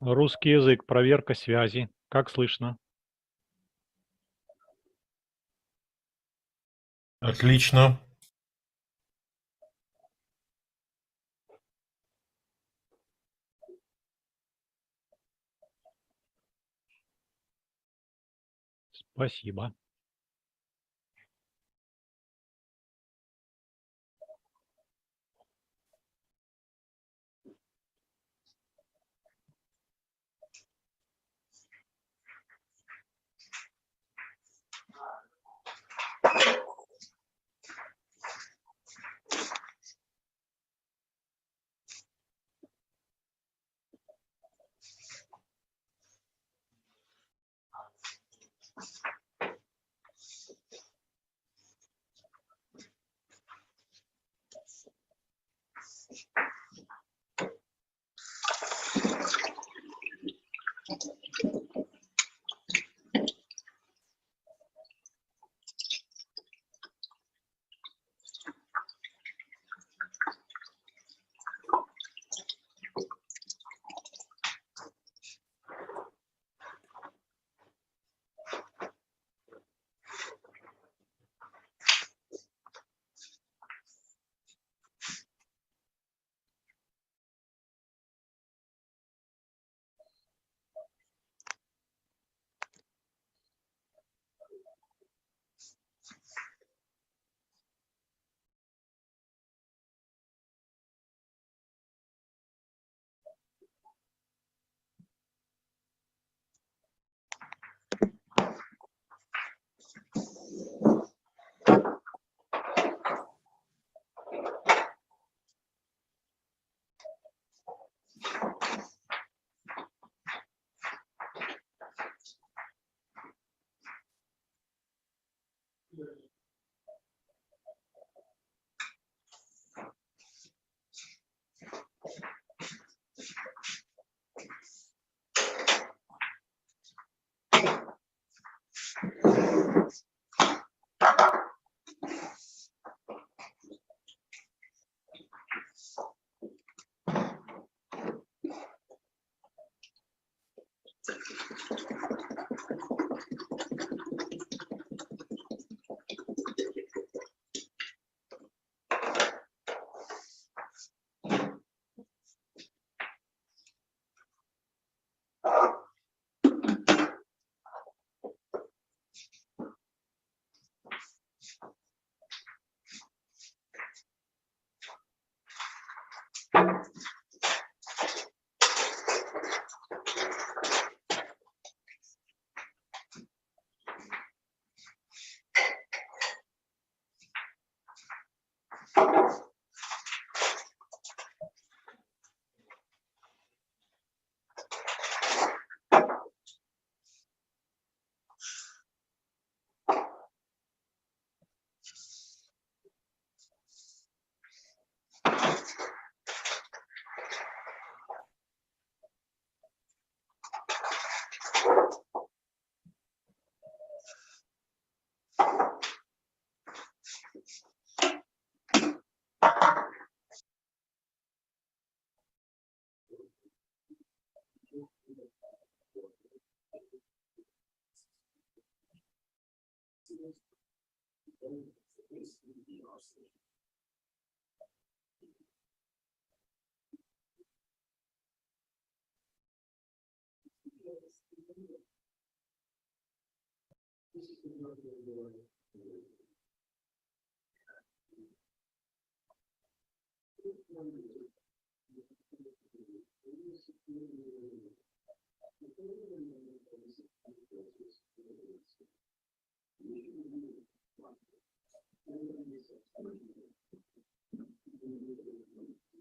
Русский язык, проверка связи. Как слышно? Отлично. Спасибо.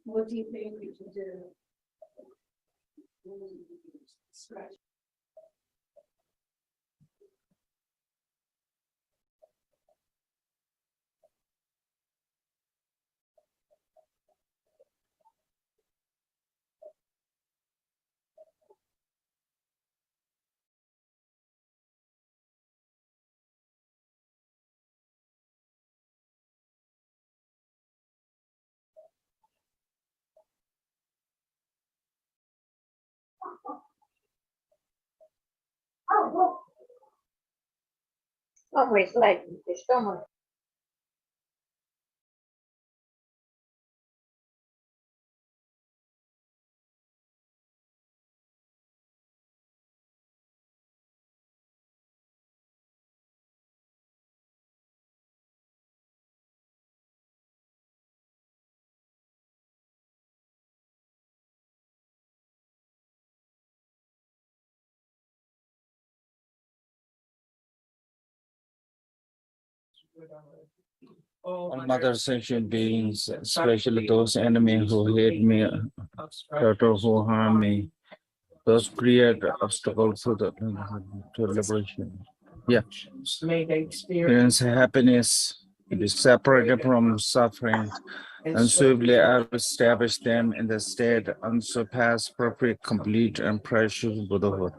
What do you think we should do? Scratch. Always like the stomach. All mother sentient beings, especially those enemies who hate me, who harm me, those create obstacles to liberation. Yeah. May they experience Experience happiness, be separated from suffering, and swiftly I will establish them in the state unsurpassed, perfect, complete, and precious Buddhahood.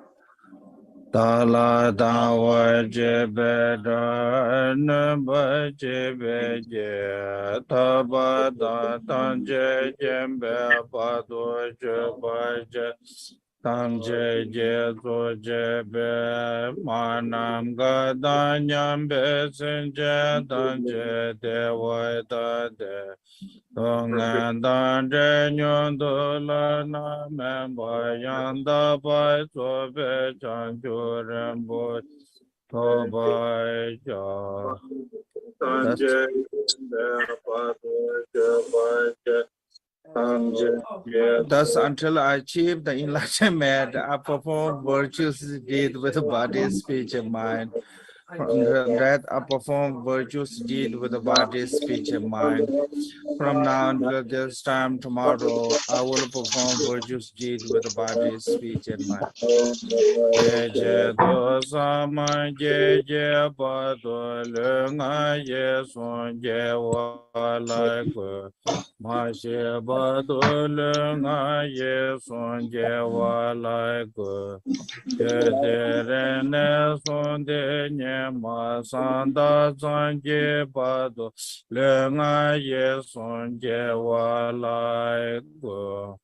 Dala dawa jebe namba jebe je taba da tanje jembe pado jeba je tanje je zo jebe manam gada nyambe senje tanje dewa da de Dongan dan nyon do la na men ba yan da ba so be chan ju ren bo to ba ja. Thus, until I achieve the enlightenment, I perform virtuous deed with body, speech, and mind. From that, I perform virtuous deed with the body, speech, and mind. From now until this time tomorrow, I will perform virtuous deed with the body, speech, and mind. Je do sama je pa do le nga ye son je wa lai ku ma she ba do le nga ye son je wa lai ku je de re ne son de nye ma san da zan je pa do le nga ye son je wa lai ku.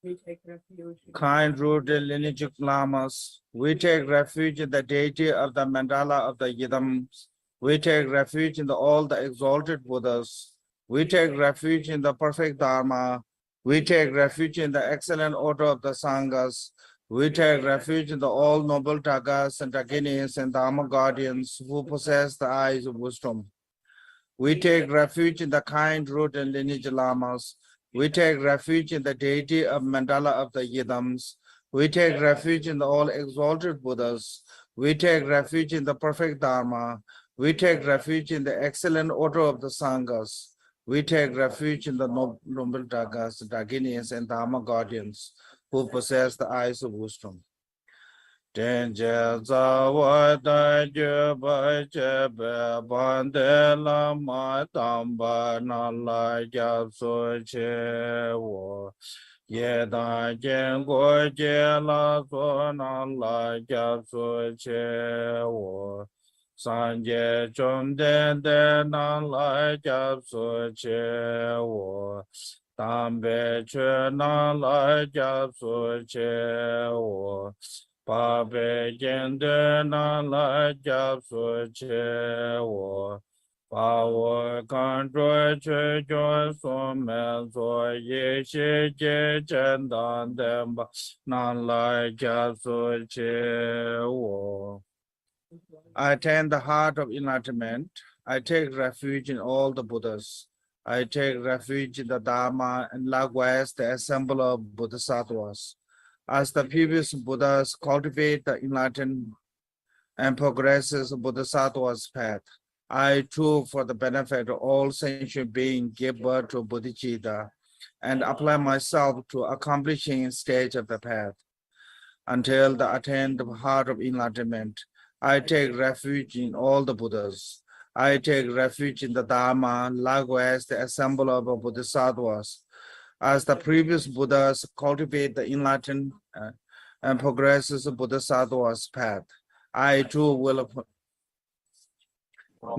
we take refuge in Kind-rooted lineage lamas, we take refuge in the deity of the mandala of the Yidams. We take refuge in all the exalted Buddhas. We take refuge in the perfect Dharma. We take refuge in the excellent order of the Sanghas. We take refuge in all noble Tagas and Dakinis and Dharma guardians who possess the eyes of wisdom. We take refuge in the kind-rooted lineage lamas. We take refuge in the deity of mandala of the Yidams. We take refuge in all exalted Buddhas. We take refuge in the perfect Dharma. We take refuge in the excellent order of the Sanghas. We take refuge in the noble Dagas, Dakinis, and Dharma guardians who possess the eyes of wisdom. Tenje zawa da jeba jebe bande lama tamba nala japso che wo ye da jen go je la so nala japso che wo sanje chom den de nala japso che wo tambe che nala japso che wo Pa be jende na la jap su che wo pa wo kan zhuo che zhuo su men zuo ye xie jie chen dan den ba na la jap su che wo. I attain the heart of enlightenment. I take refuge in all the Buddhas. I take refuge in the Dharma and likewise the assembly of Bodhisattvas. As the previous Buddhas cultivate the enlightened and progresses Bodhisattva's path, I too, for the benefit of all sentient beings, give birth to bodhicitta and apply myself to accomplishing stage of the path. Until the attained heart of enlightenment, I take refuge in all the Buddhas. I take refuge in the Dharma, likewise the assembly of Bodhisattvas. As the previous Buddhas cultivate the enlightened and progresses Bodhisattva's path, I too will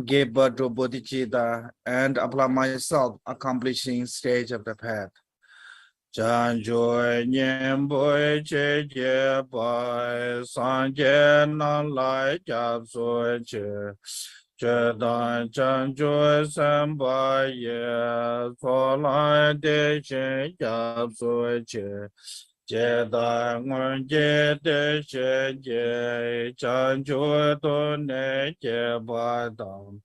give birth to bodhicitta and apply myself accomplishing stage of the path. Chanjo Nyembo Che Bai Sanje Nan Lai Jab So Che Che Dan Chanjo Samba Ye So Lai De Che Jab So Che Che Dan Ngon Je De Che Je Chanjo To Ne Che Bai Dam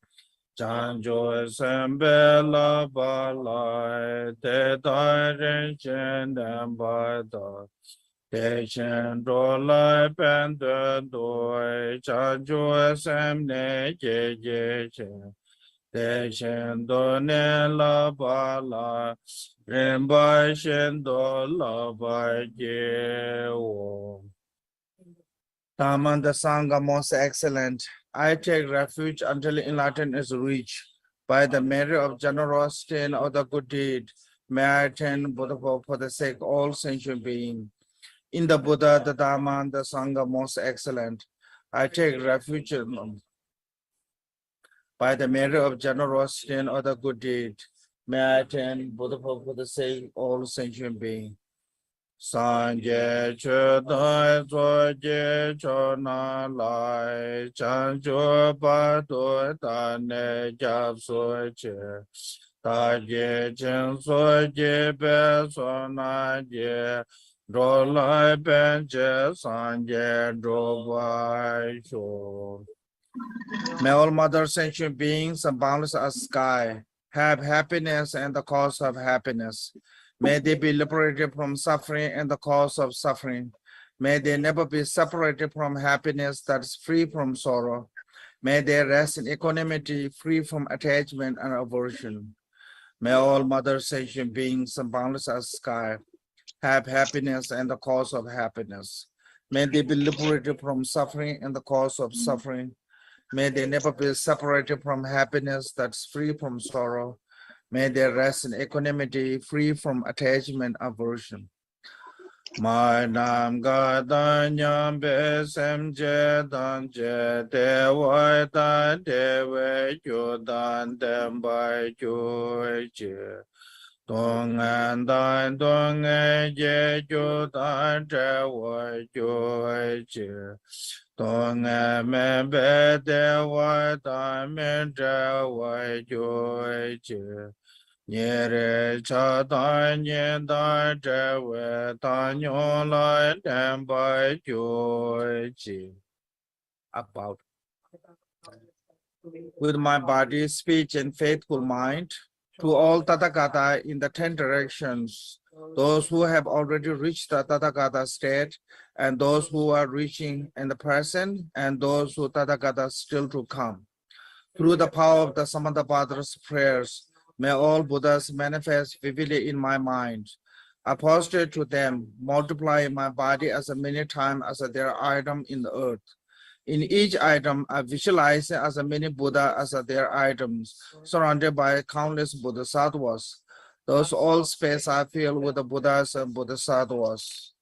Chanjo Sembe La Ba Lai Te Tai Ren Chen Den Ba Da Te Chen Do Lai Ben De Doi Chanjo Sem Ne Je Je Chen Te Chen Do Ne La Ba La Ren Ba Shen Do La Ba Je Wo Tamanda Sangha most excellent. I take refuge until enlightenment is reached. By the merit of generosity and of the good deed, may I attain Buddha for the sake of all sentient beings. In the Buddha, the Dharma, and the Sangha most excellent. I take refuge by the merit of generosity and of the good deed, may I attain Buddha for the sake of all sentient beings. Sanje Chodai Zoje Chona Lai Chanjo Pato Tane Jab Soche Taje Chen Soje Be Sona Je Rolai Benche Sanje Drobai Sho. May all mother sentient beings and boundless as sky have happiness and the cause of happiness. May they be liberated from suffering and the cause of suffering. May they never be separated from happiness that is free from sorrow. May they rest in equanimity, free from attachment and aversion. May all mother sentient beings and boundless as sky have happiness and the cause of happiness. May they be liberated from suffering and the cause of suffering. May they never be separated from happiness that's free from sorrow. May they rest in equanimity, free from attachment and aversion. My nam ga dan nyam be sem je dan je de wai dan de wei ju dan dem bai ju je. Dong an je ju dan je wai ju je. Dong an me be de wai dan me je wai ju je. Nyere cha dan nye dan je we dan yon lai den bai ju ji. About with my body, speech, and faithful mind, to all Tathagata in the 10 directions, those who have already reached the Tathagata state, and those who are reaching in the present, and those who Tathagata still to come. Through the power of the Samantabhadra's prayers, may all Buddhas manifest vividly in my mind. I prostrate to them, multiply my body as many times as their item in the earth. In each item, I visualize as many Buddha as their items, surrounded by countless Bodhisattvas. Those all space I fill with the Buddhas and Bodhisattvas.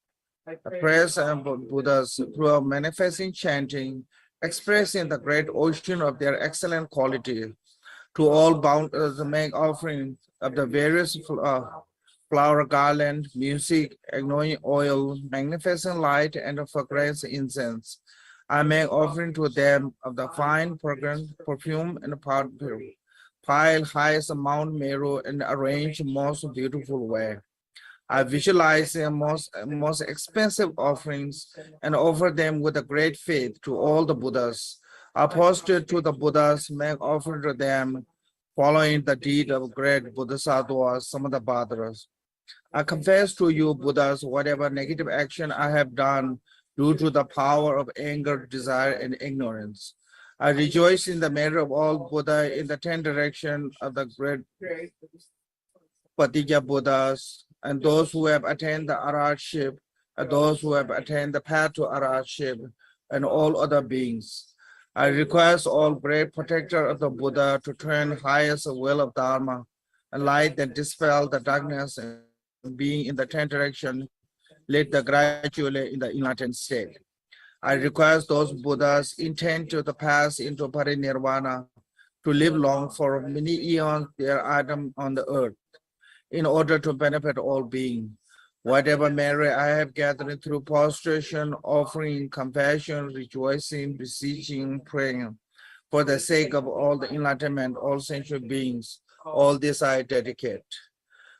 The prayers and Buddhas through manifesting chanting, expressing the great ocean of their excellent quality. To all bound to make offering of the various flower garland, music, anointing oil, magnificent light, and of fragrance incense. I make offering to them of the fine fragrant perfume and pile highest Mount Meru and arrange most beautiful way. I visualize the most expensive offerings and offer them with a great faith to all the Buddhas. I prostrate to the Buddhas, make offering to them, following the deed of great Bodhisattvas, Samantabhadras. I confess to you, Buddhas, whatever negative action I have done due to the power of anger, desire, and ignorance. I rejoice in the merit of all Buddha in the 10 directions of the great Patija Buddhas, and those who have attained the Arhatship, and those who have attained the path to Arhatship, and all other beings. I request all great protector of the Buddha to turn highest will of Dharma, a light that dispel the darkness, and being in the 10 direction, lead the gradually in the enlightened state. I request those Buddhas intend to pass into parinirvana, to live long for many eons their item on the earth, in order to benefit all beings. Whatever merit I have gathered through prostration, offering, compassion, rejoicing, beseeching, praying, for the sake of all the enlightenment, all sentient beings, all this I dedicate.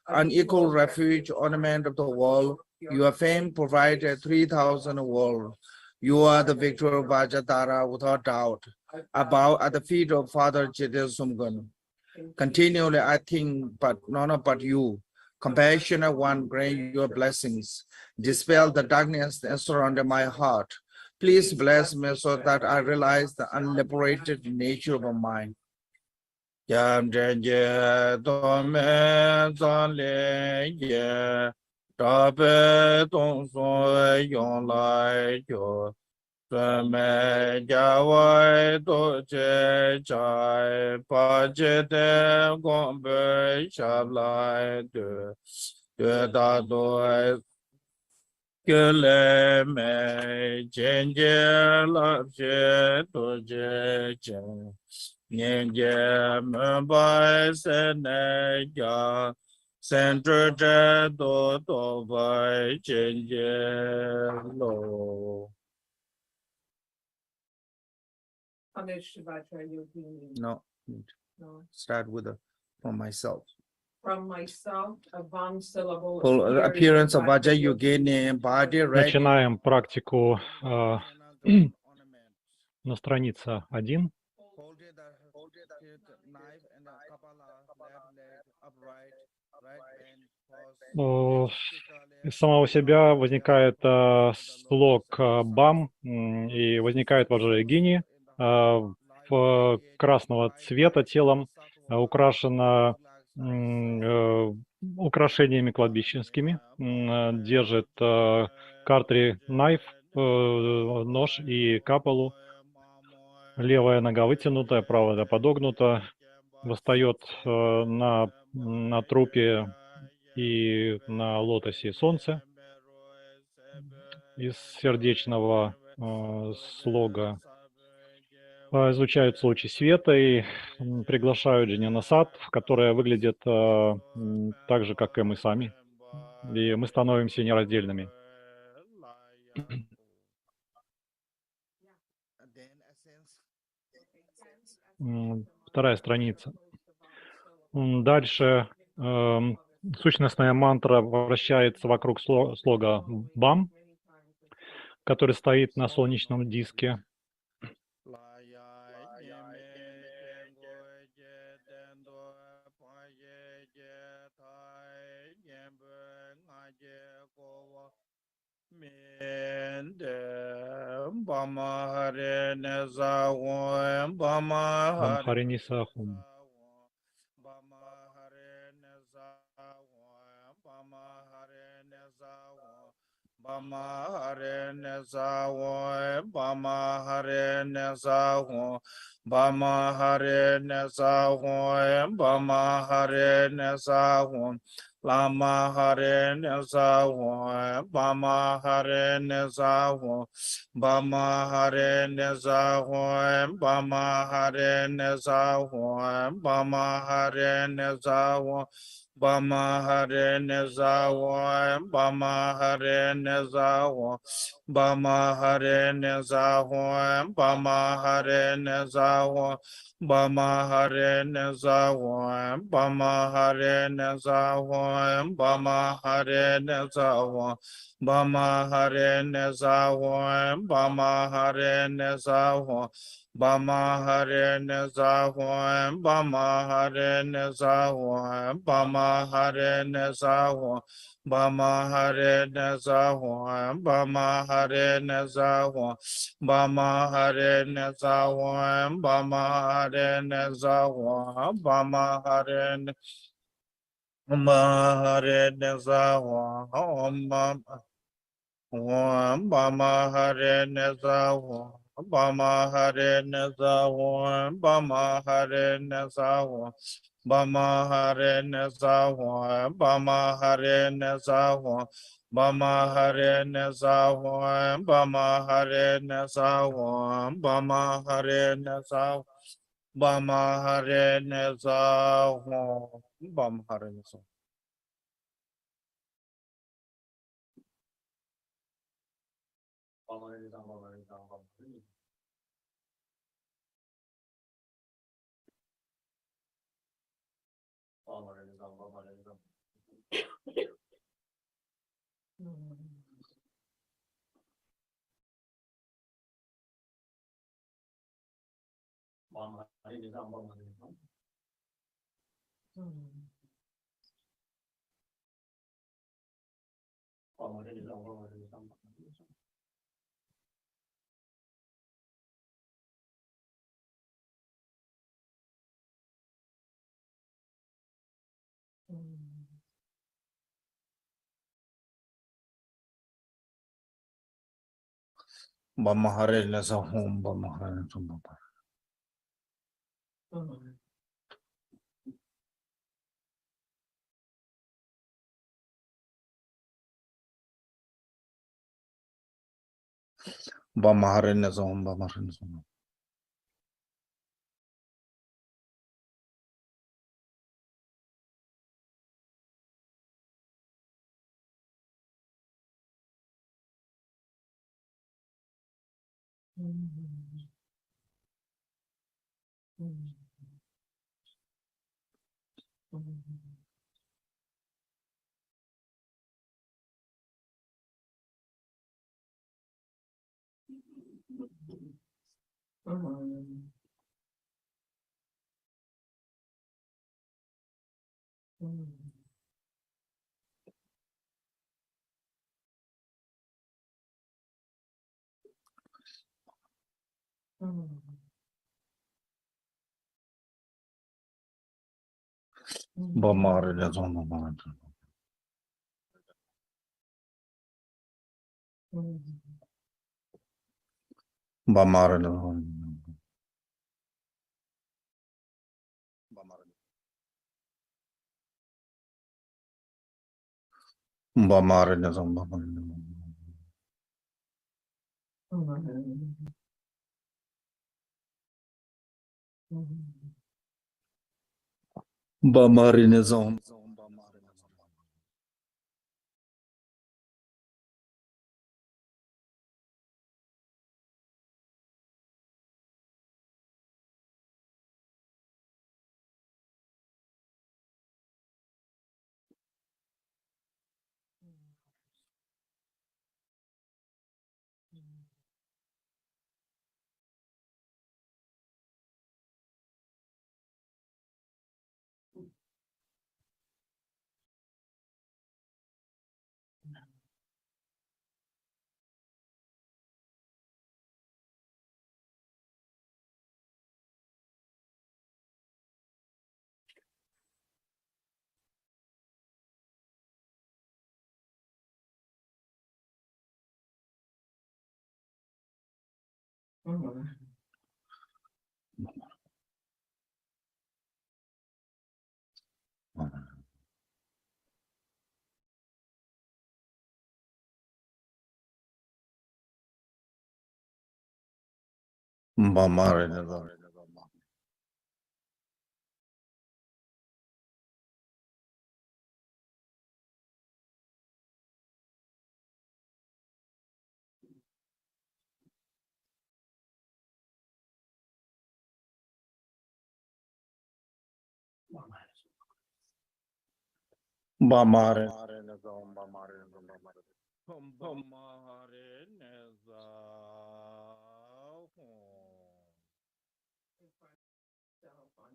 Unequal refuge, ornament of the world, your fame provided 3,000 world. You are the victor of Vajradhara without doubt. I bow at the feet of Father Jidil Sumgun. Continually I think but none but you. Compassionate one, grant your blessings. Dispel the darkness that surrounded my heart. Please bless me so that I realize the unliberated nature of mind. Yam Jenje Tome Zale Ye Tabe Tong So Yong Lai Jo Tome Jawai To Je Chai Pa Je De Gong Be Sha Lai De De Da Do Que Le Me Jenje La Je To Je Chen Nienje Mumbai Seneja Centre Do Do Vai Jenje Lo. No, No. start with from myself. From myself, a one syllable Full appearance of Vajra Yogini, body ready. Начинаем практику на странице 1. Из самого себя возникает слог бам и возникает ваджра-йогини в красного цвета телом, украшена украшениями кладбищенскими, держит картри найф, нож и капалу. Левая нога вытянутая, правая подогнута, восстает на трупе и на лотосе солнце. Из сердечного слога изучаются лучи света и приглашают Джини на сад, которая выглядит так же, как и мы сами. И мы становимся нераздельными. Вторая страница. Дальше сущностная мантра вращается вокруг слога «бам», который стоит на солнечном диске. Бамхаринисахум. Bama Hare Nezawo, Bama Hare Nezawo, Bama Hare Nezawo, Bama Hare Nezawo, Lama Hare Nezawo, Bama Hare Nezawo, Bama Hare Nezawo, Bama Hare Nezawo, Bama Hare Nezawo. Bama Hare Nezawo, Bama Hare Nezawo, Bama Hare Nezawo, Bama Hare Nezawo, Bama Hare Nezawo, Bama Hare Nezawo, Bama Hare Nezawo, Bama Hare Nezawo, Bama Hare Nezawo, Bama Hare Nezawo, Bama Hare Nezawo, Bama Hare Nezawo, Bama Hare Nezawo, Bama Hare Nezawo, Bama Hare Nezawo, Bama Hare Nezawo, Bama Hare Nezawo, Bama Hare Nezawo. Bama Hare Nezawo, Bama Hare Nezawo, Bama Hare Nezawo, Bama Hare Nezawo, Bama Hare Nezawo, Bama Hare Nezawo, Bama Hare Nezawo, Bama Hare Nezawo, Bama Hare Nezawo.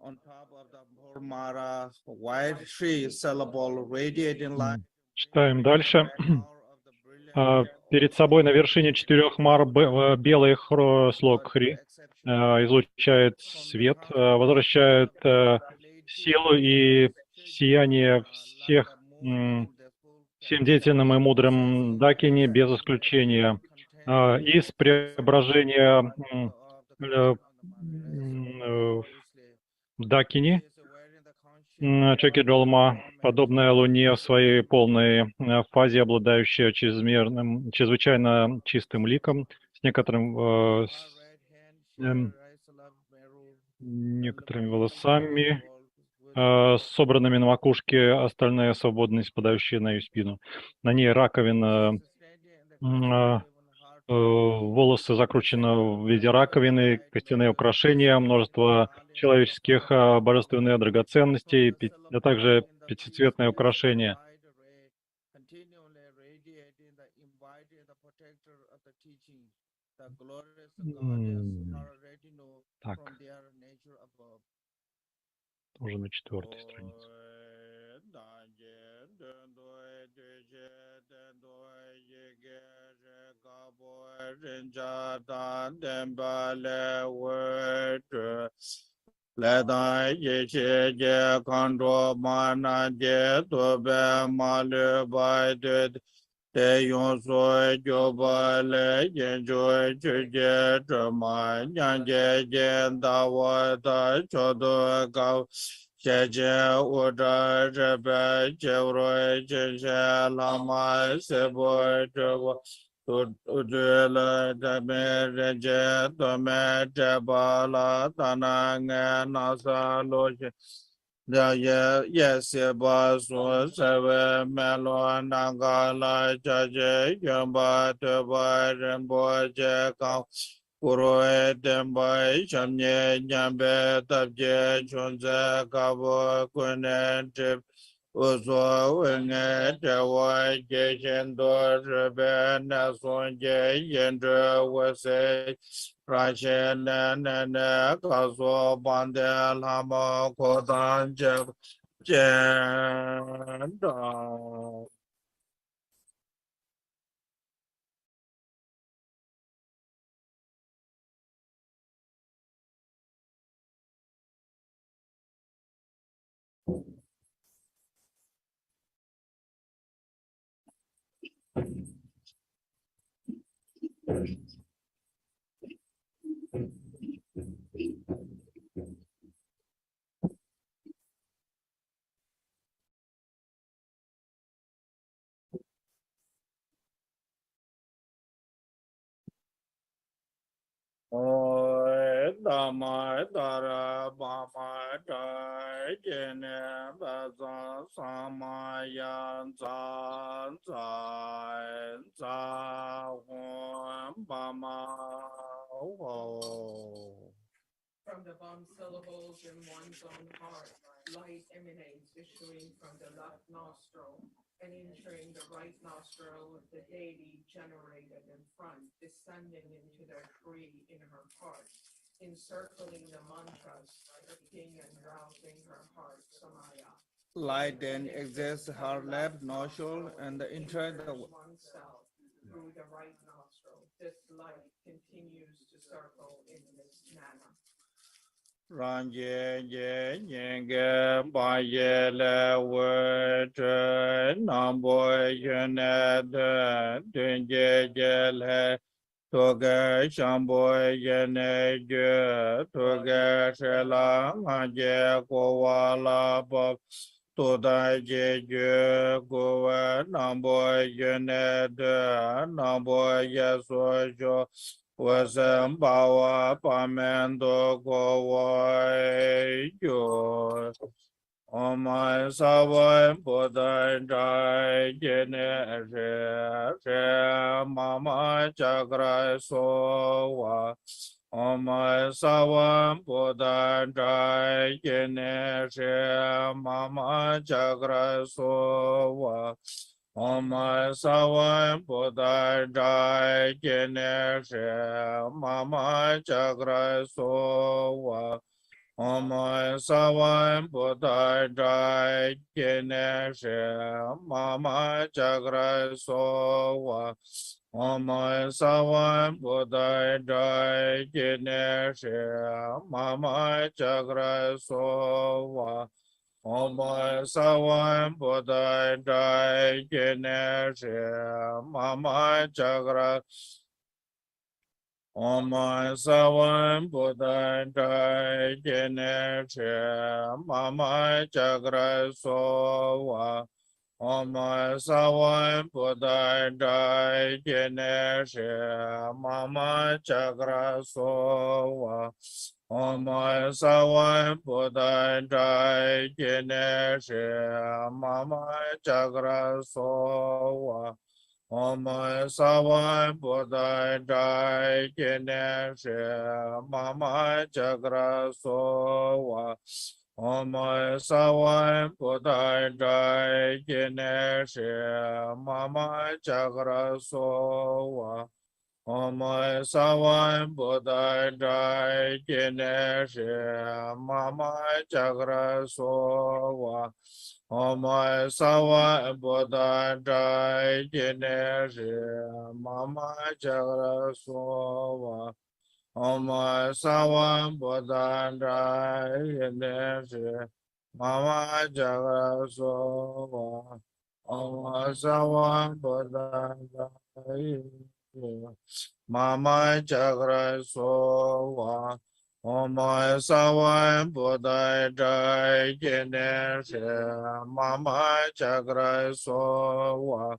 On top of the Bhurmara, white tree syllable radiating light. Читаем дальше. Перед собой на вершине 4 мар белый слог Хри излучает свет, возвращает силу и сияние всем деятельным и мудрым Дакини без исключения. Из преображения Дакини Чокьи Дролма, подобная Луне в своей полной фазе, обладающая чрезвычайно чистым ликом, с некоторыми волосами, собранными на макушке, остальные свободно спадающие на ее спину. На ней раковина волосы закручены в виде раковины, костяные украшения, множество человеческих божественных драгоценностей, а также пятицветные украшения. Так, уже на 4-й странице. Te yon so jo ba le yen jo ju je zhe ma yang je jen da wa da cho do gao xie jie wu zhe zhe bei jie rui jin xie la ma se bo zhe wo tu zhe le zhe me ren jie do me zhe ba la da na nge na sa lo xie yes, boss was a melon, Nangala, Judge, Yamba, the boy, and boy, Jack, Puro, Demboy, Shamye, Yambe, Tabje, Chunza, Gabo, Quinn, Chip, Uzo, and the white, Jason, Dor, Ben, Nason, Jay, and was a Rashen and Kazo Bandel Hamo Kodan Jeb Jenda. Dama Dara Bama Dai Jene Baza Samayan Zan Zan Zan Bama. From the bomb syllables in one's own heart, light emanates, issuing from the left nostril and entering the right nostril of the deity generated in front, descending into the tree in her heart, encircling the mantras, repeating and rousing her heart, Samaya. Light then exits her left nostril and enters the oneself through the right nostril. This light continues to circle in this manner. Ranje ye yenge ba ye le we zhe nam bo yene de dun ye ye le to ge shang bo yene ge to ge she la nga ye ko wa la bo to da ye ge go we nam bo yene de nam bo ye so jo was bawa pamendo go yo on my sawa bodai dai gene she mama chakra so wa on my sawa bodai dai gene she mama chakra so wa Om Sawan Bodai Dai Gene She Mama Chakra Sowa Om Sawan Bodai Dai Gene She Mama Chakra Sowa Om Sawan Bodai Dai Gene She Mama Chakra Sowa Om Sawan Bodai Dai Gene She Mama Chakra Om Sawan Bodai Dai Gene She Mama Chakra Sowa Om Sawan Bodai Dai Gene She Mama Chakra Sowa Om Sawan Bodai Dai Gene She Mama Chakra Sowa Om Savan Buddha Dai Kineshe Mama Chagra Sowa. Om Savan Buddha Dai Kineshe Mama Chagra Sowa. Om Savan Buddha Dai Kineshe Mama Chagra Sowa. Om Savan Buddha Dai Kineshe Mama Chagra Sowa. Om Savan Buddha Dai Kineshe Mama Chagra Sowa. Om Savan Buddha Dai Mama Chagra Sowa. Om Savan Buddha Dai Kineshe Mama Chagra Sowa.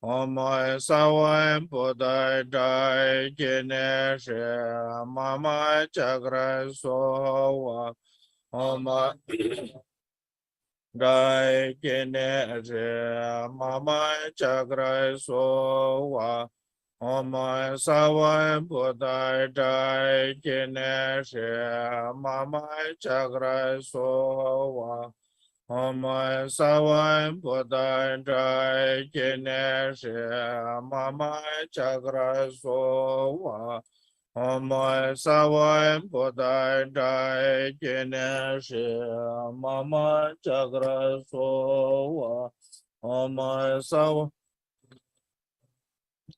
Om Savan Buddha Dai Kineshe Mama Chagra Sowa. Om Dai Kineshe Mama Chagra Sowa. Om Savan Buddha Dai Kineshe Mama Chagra Sowa. Om Savan Buddha Dai Kineshe Mama Chagra Sowa. Om Savan Buddha Dai Kineshe Mama Chagra Sowa. Om Savan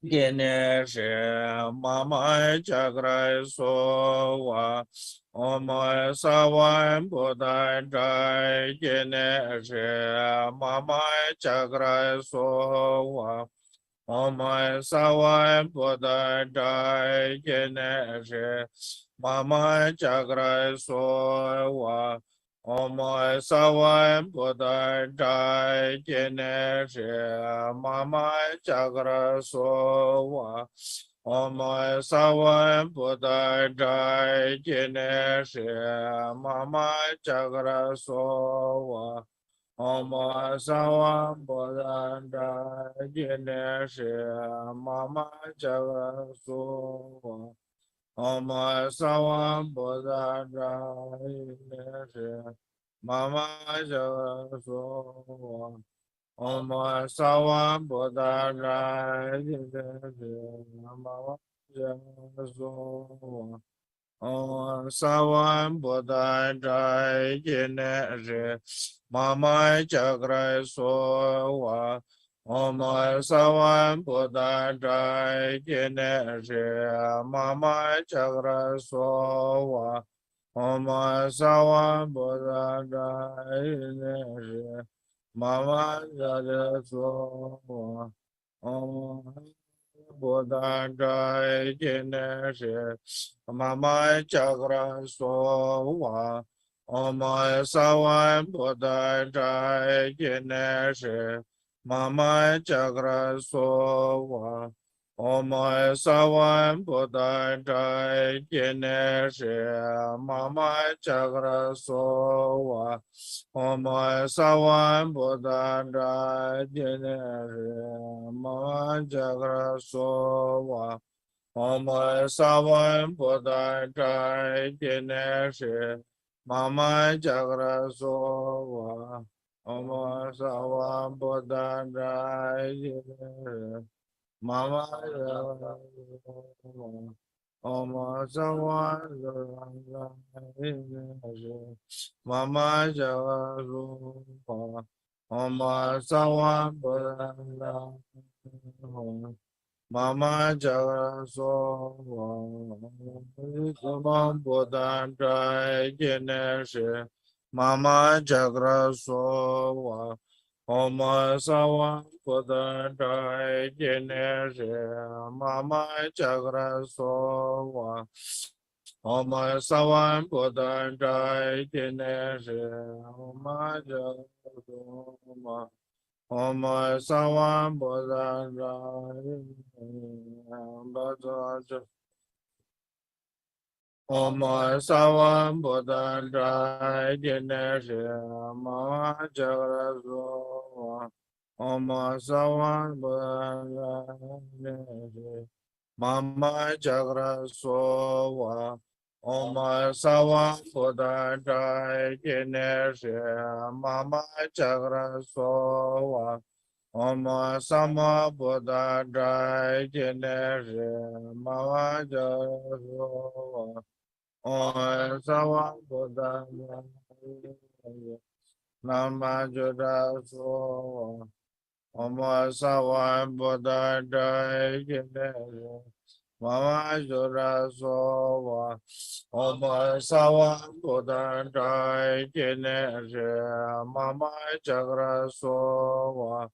Kineshe Mama Chagra Sowa. Om Savan Buddha Dai Kineshe Mama Chagra Sowa. Om Savan Buddha Dai Kineshe Mama Chagra Sowa. Om Savan Buddha Dai Kineshe Mama Chagra Sowa. Om Savan Buddha Dai Kineshe Mama Chagra Sowa. Om Savan Buddha Dai Kineshe Mama Chagra Sowa. Om Savan Buddha Dai Kineshe Mama Chagra Sowa. Om Savan Buddha Dai Kineshe Mama Chagra Sowa. Om Savan Buddha Dai Kineshe Mama Chagra Sowa. Om Savan Buddha Dai Kineshe Mama Chagra Sowa. Om Savan Buddha Dai Kineshe Mama Chagra Sowa. Om Buddha Dai Kineshe Mama Chagra Sowa. Om Savan Buddha Dai Kineshe Mama Chagra Sowa. Om Savan Buddha Dai Kineshe Mama Chagra Sowa. Om Savan Buddha Dai Kineshe Mama Chagra Sowa. Om Savan Buddha Dai Kineshe Mama Chagra Sowa. Om Savan Buddha Dai Kineshe Mama Chagra Sowa. Om Savan Buddha Dai Kineshe Mama Chagra Sowa. Om Savan Buddha Dai Kineshe Mama Chagra Sowa. Om Buddha Dai Kineshe Mama Chagra Sowa. Om Savan Buddha Dai Kineshe Mama Chagra Sowa. Om Savan Buddha Dai Kineshe Mama Chagra Sowa. Om Savan Buddha Dai Kineshe Om Savan Buddha Dai Kineshe Mama Chagra Sowa. Om Savan Buddha Mama Chagra Sova Om Savan Buddha Jai Jineshe Mama Chagra Sova Om Sama Buddha Jai Jineshe Mama Chagra Sova Om Savan Buddha Nama Jura Sova Om Savan Buddha Jai Jineshe Mama Jura Sova Om Savan Buddha Jai Jineshe Mama Chagra Sova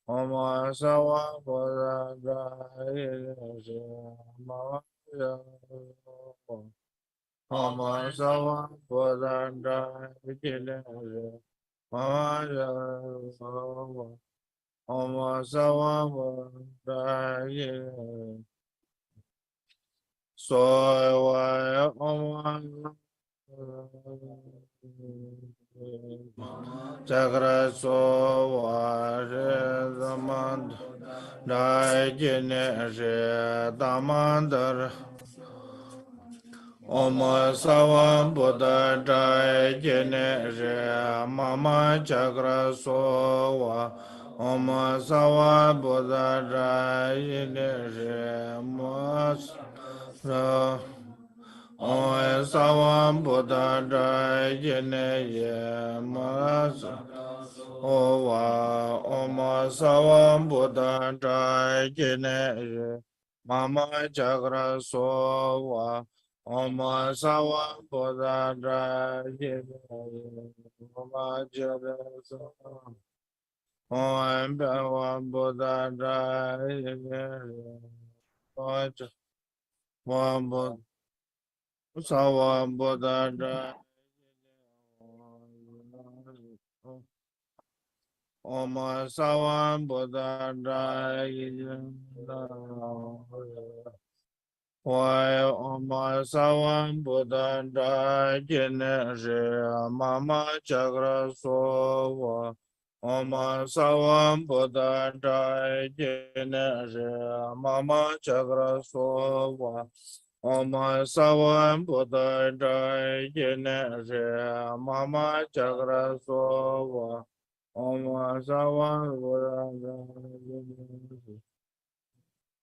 Om Savan Buddha Jai Jineshe Mama Chagra Sova Om Savan Buddha Jai Jineshe Mama Chagra Sova Om Savan Buddha Jai Soy Om Chagra Sova Zaman Dai Jine Damandar Om Savan Buddha Jai Jine Mama Chagra Sova Om Savan Buddha Jai Jine Mas Om Savan Buddha Jai Jine Mas Ova Om Savan Buddha Jai Jine Mama Chagra Sova Om Savan Buddha Jai Jine Mama Chagra Sova Om Savan Buddha Jai Jine Savan Buddha Jai Om Savan Buddha Jai Om Savan Buddha Jai Jine Mama Chagra Sova Om Savan Buddha Jai Jine Mama Chagra Sova Om Savan Buddha Jai Jine Mama Chagra Sova Om Savan Buddha Jai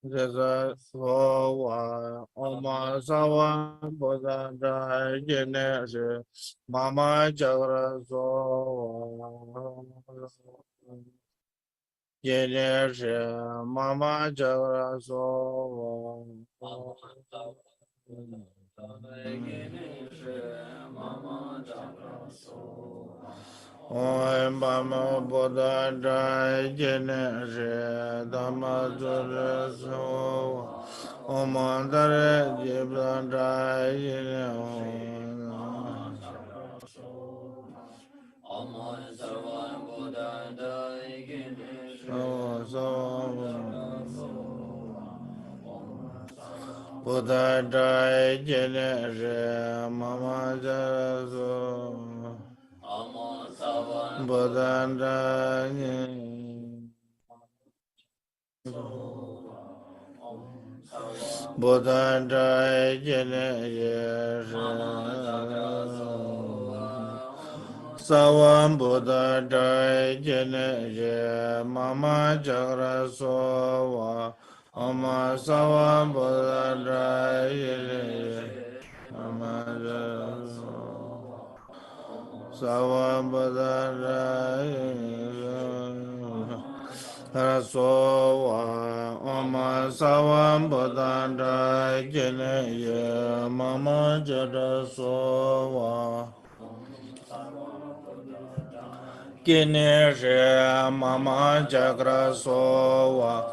Jai Sova Om Savan Buddha Jai Jine Mama Chagra Sova Jine Mama Chagra Sova Om Mama Buddha Jai Jine Dhamma Jura Sova Om Andare Jibra Jai Jine Om Savan Buddha Jai Jine Buddha Jai Jine Mama Jara Sova Buddha Jai Buddha Jai Jine Savan Buddha Jai Jine Mama Chagra Sova Om Savan Buddha Jai Jine Mama Chagra Sova Savan Buddha Jai Jine Sova Om Savan Buddha Jai Jine Mama Chagra Sova Kineshe Mama Chagra Sova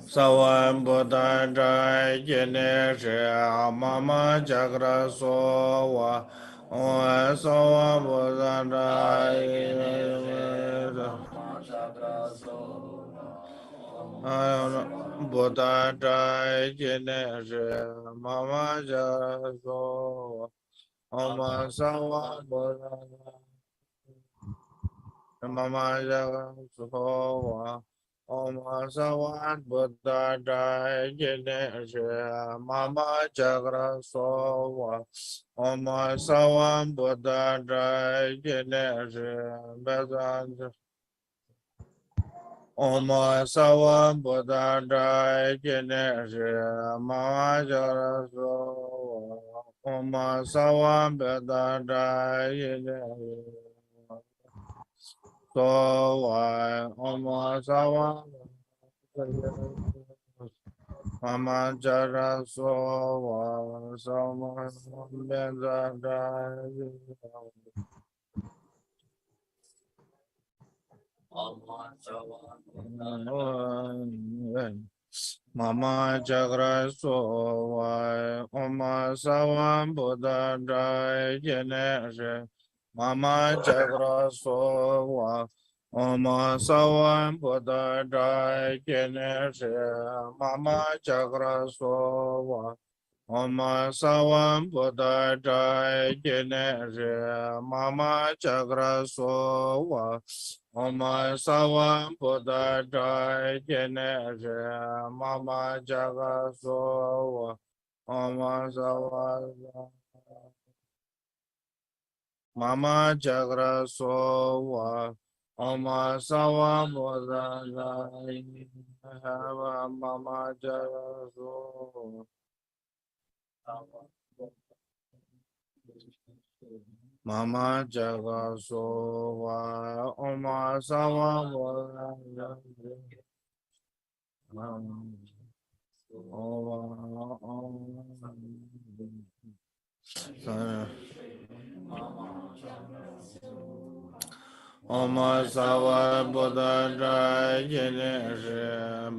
Savan Buddha Jai Kineshe Mama Chagra Sova Om Savan Buddha Jai Buddha Jai Kineshe Mama Chagra Sova Om Savan Buddha Mama Jaga Sowa Om Sawan Buddha Dai Jine Mama Jagra Sowa Om Sawan Buddha Dai Jine Bezan Om Sawan Buddha Dai Jine Mama Jagra Sowa Om Sawan Buddha Dai Jine Sowa Om Sawan Mama Jara Sowa Sama Benza Mama Jagra Sowa Oma Sawan Buddha Dai Jene Mama Jagra Sowa Oma Sawan Buddha Dai Jene Mama Jagra Sowa Oma Sawan Buddha Dai Jene Mama Jagra Sowa Oma Sawan Buddha Dai Jene Mama Jagra Sowa Oma Sawan Mama Jagra Sowa Oma Sawan Buddha Dai Mama Jagra Sowa Mama Jaga Sowa Oma Sawa Oma Sawa Buddha Dai Jene Shri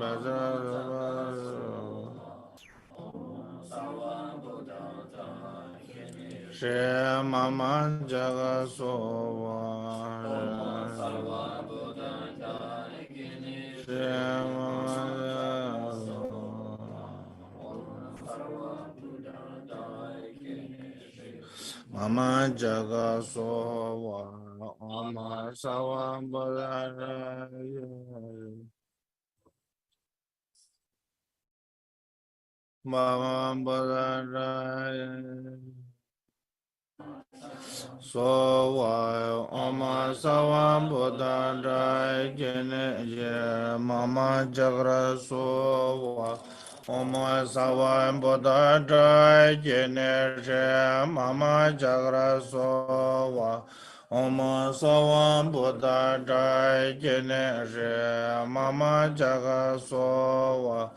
Mama Jaga Sowa Mama Jaga Sowa Oma Sawa Buddha Mama Buddha Sowa Oma Sawa Buddha Dai Jene Mama Jagra Sowa Oma Sawa Buddha Dai Jene Mama Jagra Sowa Oma Sawa Buddha Dai Jene Mama Jagra Sowa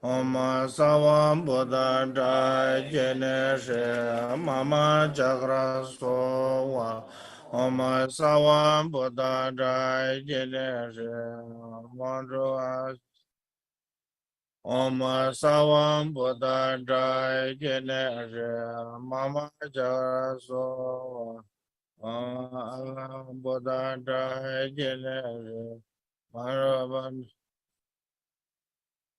Oma Sawan Buddha Dai Jene Mama Jagra Sowa Oma Sawan Buddha Dai Jene Mandra Oma Sawan Buddha Dai Jene Mama Jagra Sowa Oma Buddha Dai Jene Maraban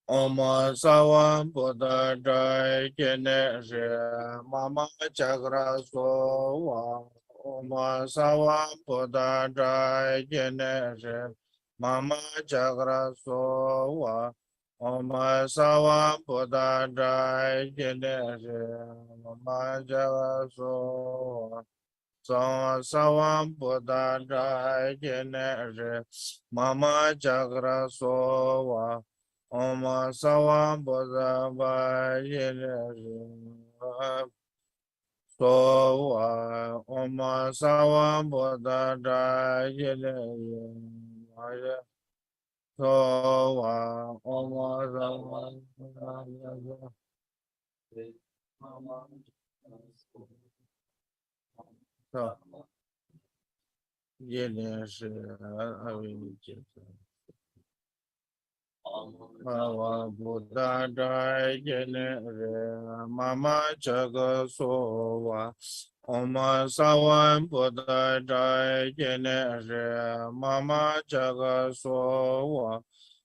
Oma Sawan Buddha Dai Jene Mama Jagra Sowa Oma Sawan Buddha Dai Jene Mama Jagra Sowa Oma Sawan Buddha Dai Jene Mama Jagra Sowa Sawan Buddha Dai Jene Mama Jagra Sowa Oma Sawan Buddha Vajene Sowa Oma Sawan Buddha Dajene Sowa Oma Sawan Buddha Jene Shi Mama Buddha Dai Jene Mama Jaga Sowa Oma Sawan Buddha Dai Jene Mama Jaga Sowa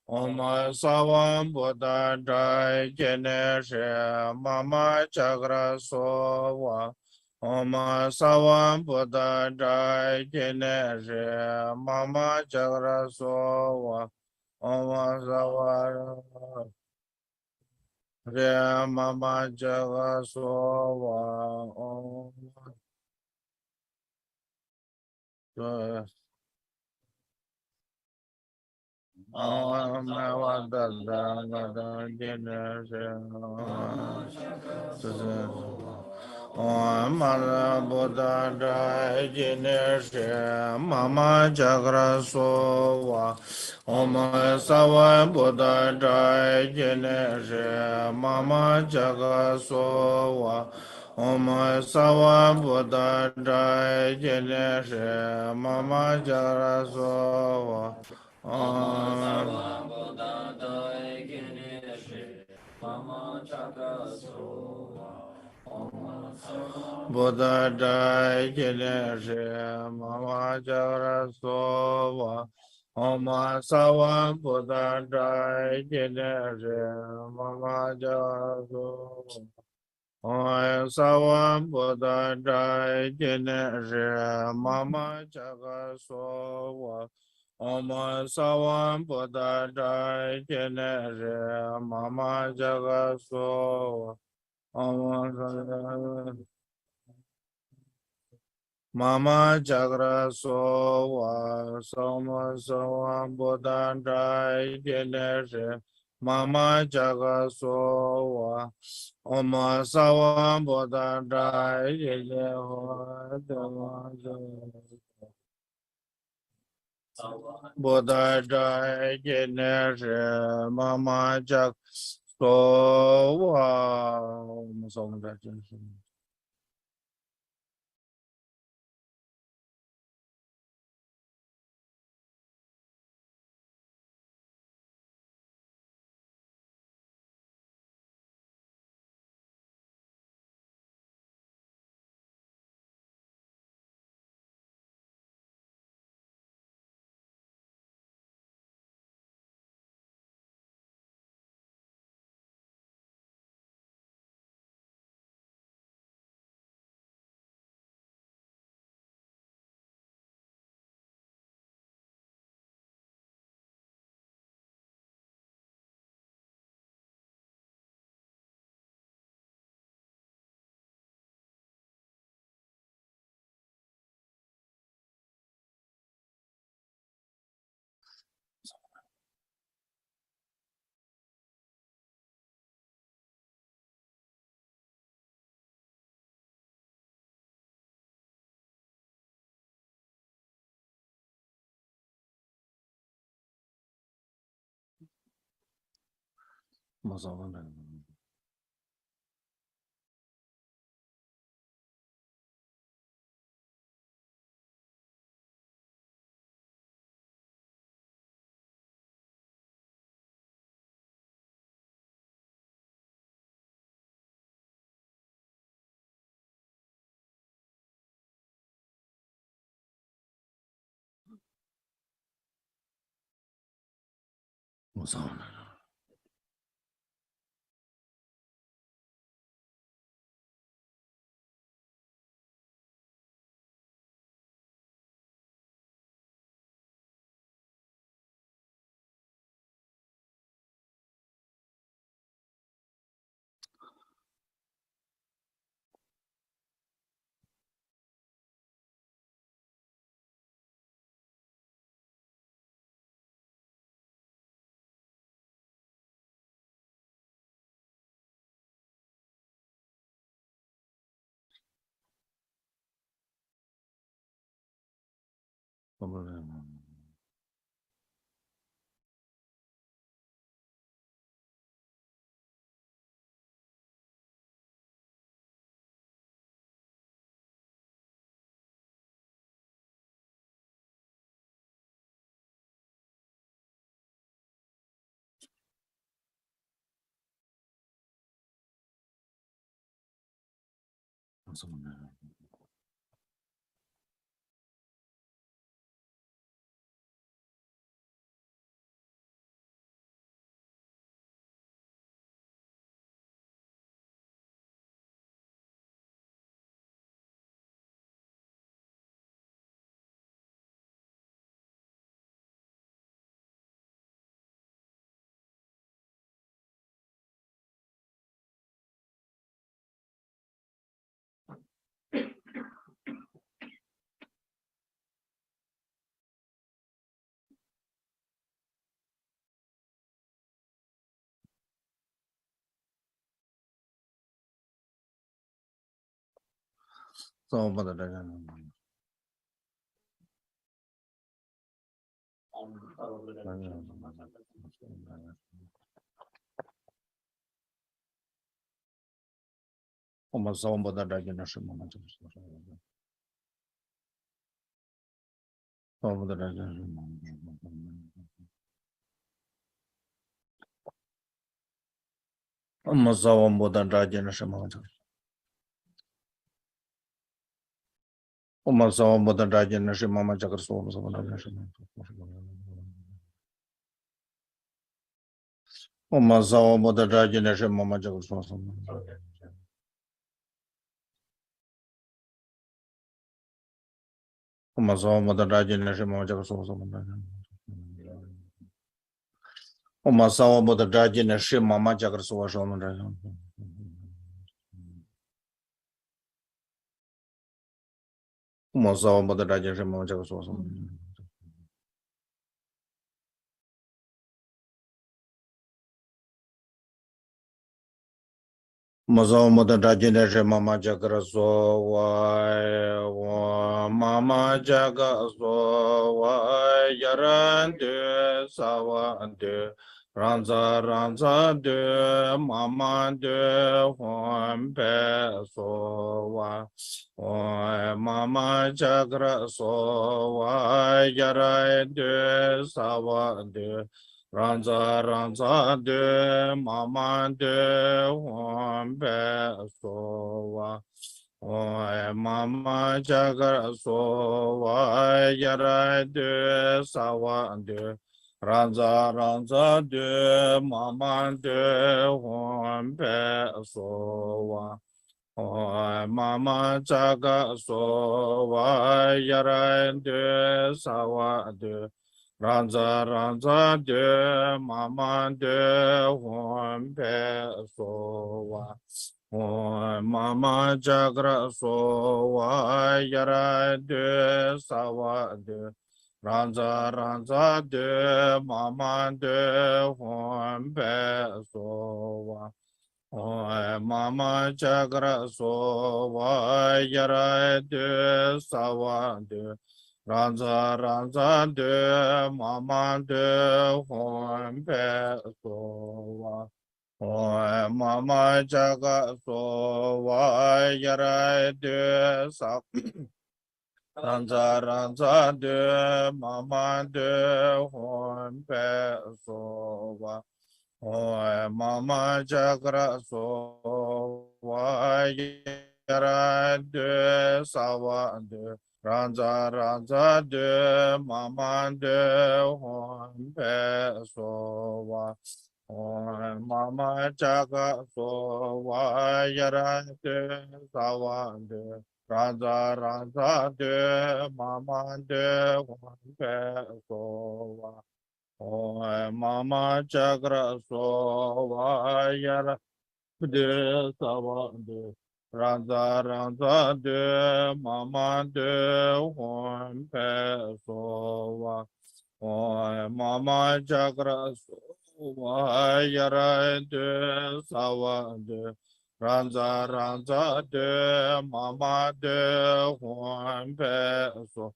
Oma Sawan Buddha Dai Jene Mama Jagra Sowa Om Savam Buddha Jai Jene Mama Chagra Sova Om Savam Re Mama Chagra Sova Om Om Buddha Jai Jine Mama Chagra Sova Om Savam Buddha Jai Jine Mama Chagra Sova Om Savam Buddha Jai Jine Mama Chagra Sova Om Buddha Jai Jine Mama Chagra Sova Buddha Jai Jine Mama Chagra Sova Om Savam Buddha Jai Jine Mama Chagra Sova Om Savam Buddha Jai Jine Mama Chagra Sova Om Savam Buddha Jai Jine Mama Chagra Sova Mama Chagra Sova Soma Soma Buddha Jai Jine Mama Chagra Sova Om Savam Buddha Jai Jine Buddha Jai Jine Mama Chagra Sova Mama jaga so wa yarande sawande ranza ranza de mama de hompe so wa mama jagra so wa yarande sawande ranza ranza de mama de hompe so wa mama jaga so wa yara de sawa de ranza ranza de mama de hompe so wa mama jaga so wa yara de sawa de ranza ranza de mama de hompe so wa mama jagra so wa yara de sawa de ranza ranza de mama de hompe so wa mama jagra so wa yara de sawa de ranza ranza de mama de hompe so wa mama jaga so wa yara de sa ranza ranza de mama de hompe so wa mama jagra so wa yara de sawa de ranza ranza de mama de hompe so wa mama jaga so wa yara de sawa de ranza ranza de mama de hompe so wa mama jagra so wa yara de sawa de ranza ranza de mama de hompe so wa mama jagra so wa yara de sawa de ranza ranza de mama de hompe so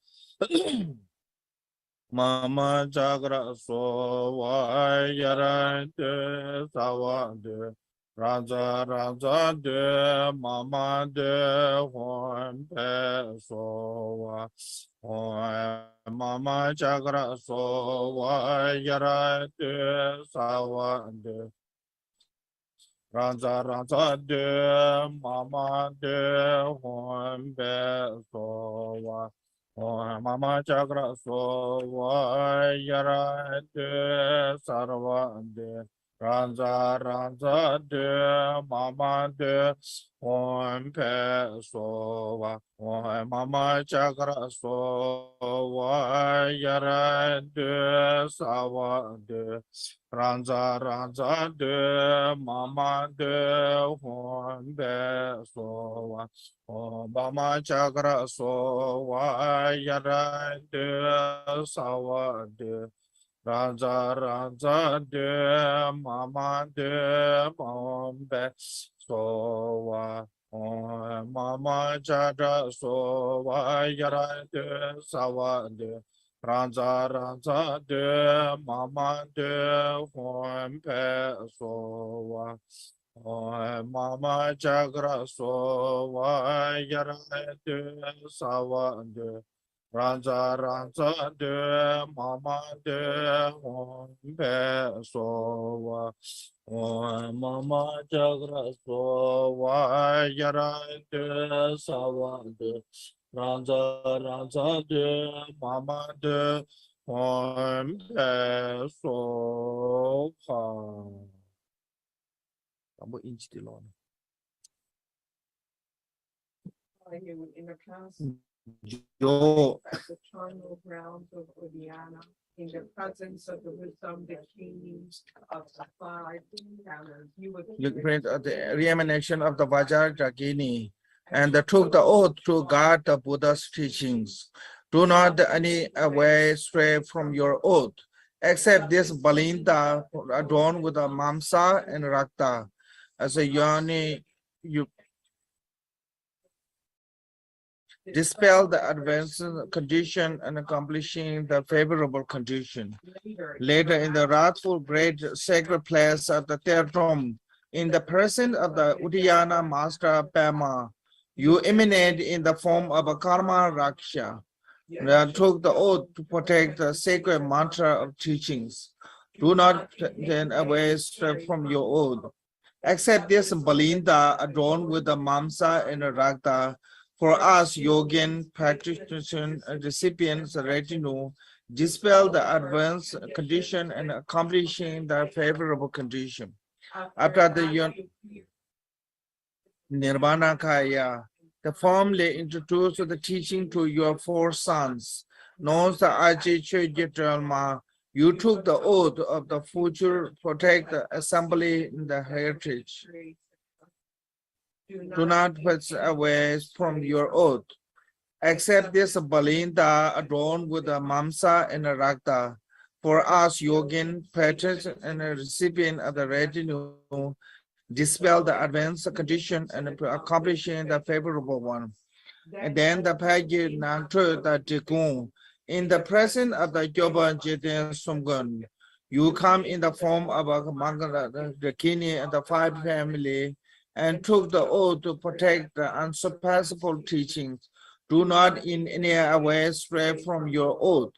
mama jagra so wa yara de sawa de ranza ranza de mama de hompe so wa mama jagra so wa yara de sawa de ranza ranza de mama de hompe so wa mama jagra so wa yara de sarva de ranza ranza de mama de hompe so wa mama jagra so wa yara de sawa de ranza ranza de mama de hompe so wa mama jagra so wa yara de sawa de ranza ranza de mama de hompe so wa mama Mama Chada Sova Yara de Sawa de Ranza Ranza de Mama de Hompe Sova Mama Chagra Sova Yara de Sawa de Ranza Ranza de Mama de Hompe Sova Mama Chagra Sova Yara de Sawa de Ranza Ranza de Mama de Hompe Sova. Kamu inch di lon. In the class, Yo. at the charnel grounds of Udiana, in the presence of the wisdom, the kings of the 5 encounters, you would You print the re-emanation of the Vajrayagini and took the oath to guard the Buddha's teachings. Do not any way stray from your oath, except this Balinda adorned with a Mamsa and Rakta. As a yoni, you dispel the advanced condition and accomplishing the favorable condition. Later, in the wrathful great sacred place of the Totreнгцал, in the presence of the Udayana master Pema, you emanate in the form of a karma raksha. That took the oath to protect the sacred mantra of teachings. Do not turn away from your oath. Accept this Balinda adorned with the Mamsa and the Rakta. For us, yogin, practitioners, and recipients, retinue, dispel the advanced condition and accomplishing the favorable condition. After the Nirvana Kaya, the formally introduce the teaching to your 4 sons, known as the Ачи Чокьи Дролмы. You took the oath of the future, protect the assembly in the heritage. Do not put away from your oath. Accept this Balinda adorned with the Mamsa and the Rakta. For us, yogin, patrons, and a recipient of the retinue, dispel the advanced condition and accomplishing the favorable one. And then the Pagi Nantu, the Drikung, in the presence of the Yoba Jiten Sumgun, you come in the form of a Mangala, the Kini, and the 5 family, and took the oath to protect the unsurpassable teachings. Do not in any way stray from your oath.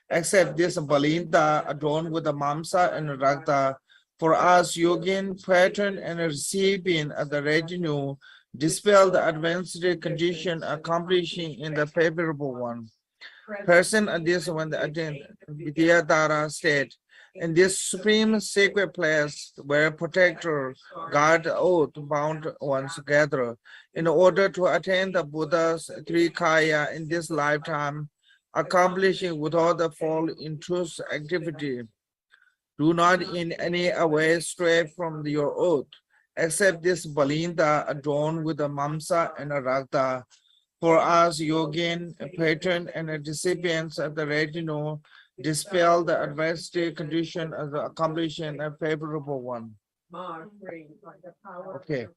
Accept this Balinda adorned with the Mamsa and Rakta. For us, yogin, patron, and recipient of the retinue, dispel the advanced condition, accomplishing in the favorable one. Person at this one, the Vidyadhara state, in this supreme sacred place where protector, guard, oath, bound ones together, in order to attain the Buddha's 3 kaya in this lifetime, accomplishing without the fall into activity. Do not in any way stray from your oath, except this Balinda adorned with the Mamsa and a Rakta. For us, yogin, patron, and recipients of the retinue, dispel the adverse condition of the accomplishing a favorable one. Okay.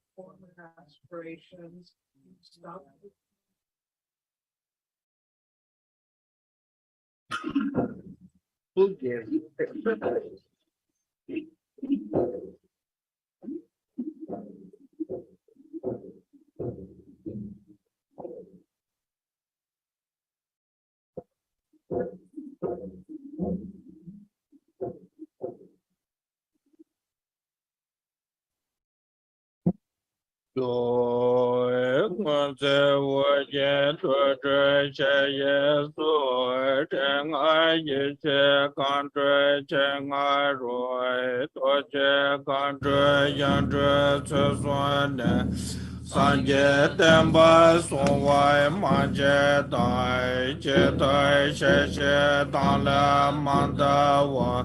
Sanje temba songwai manje dai che dai she she dan la manda wa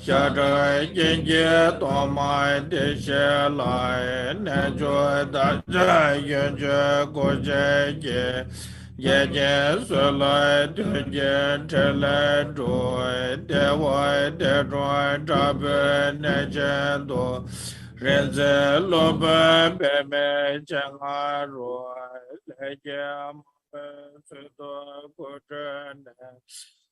sha dai yin je to mai de she lai ne jo da ja yin je go je je ye je su lai de je che le do de wa de do da be ne je do Renze lobe bebe changa roi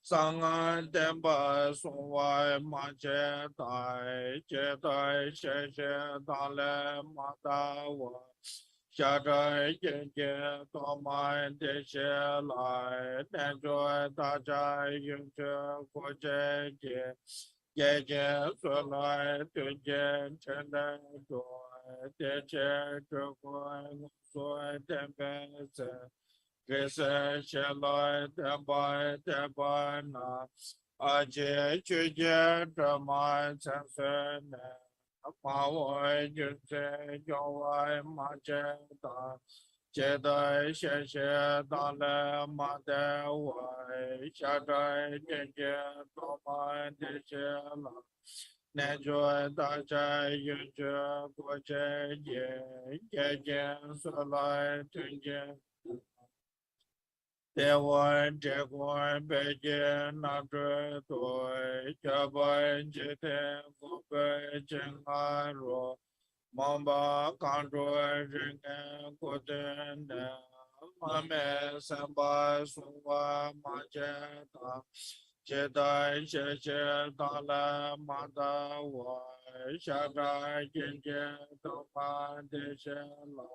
Sangan tempa sungwai manche tai che tai she she dale mata wa sha tai yin yin to mai de she lai ten joy ta chai yin che ko che ye ye ye su lai tu yin chen de joy de che tu ko su ten pe se Kese sheloi tebai tebai na Ачи Чокьи Дролмы Тензин Perevod, Drikung Kagyu TMC Mamba Kanto Ringen Koten Mame Samba Suwa Majeta Jedi Sheshe Dala Mada Wa Shada Genje Topa Deshela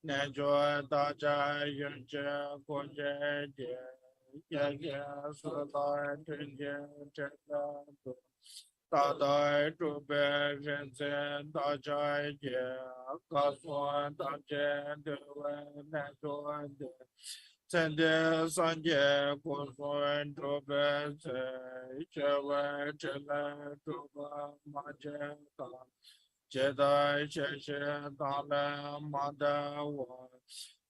Nenjo Daja Yunje Koje Ye Sula Tunje Cheta Tadai Tube Rinzen Dajai Ye Kaswan Dajen Dewe Nenjo De Sende Sanje Kuswan Tube Se Chewe Chile Tuba Majeta Jedi Sheshe Dale Madawa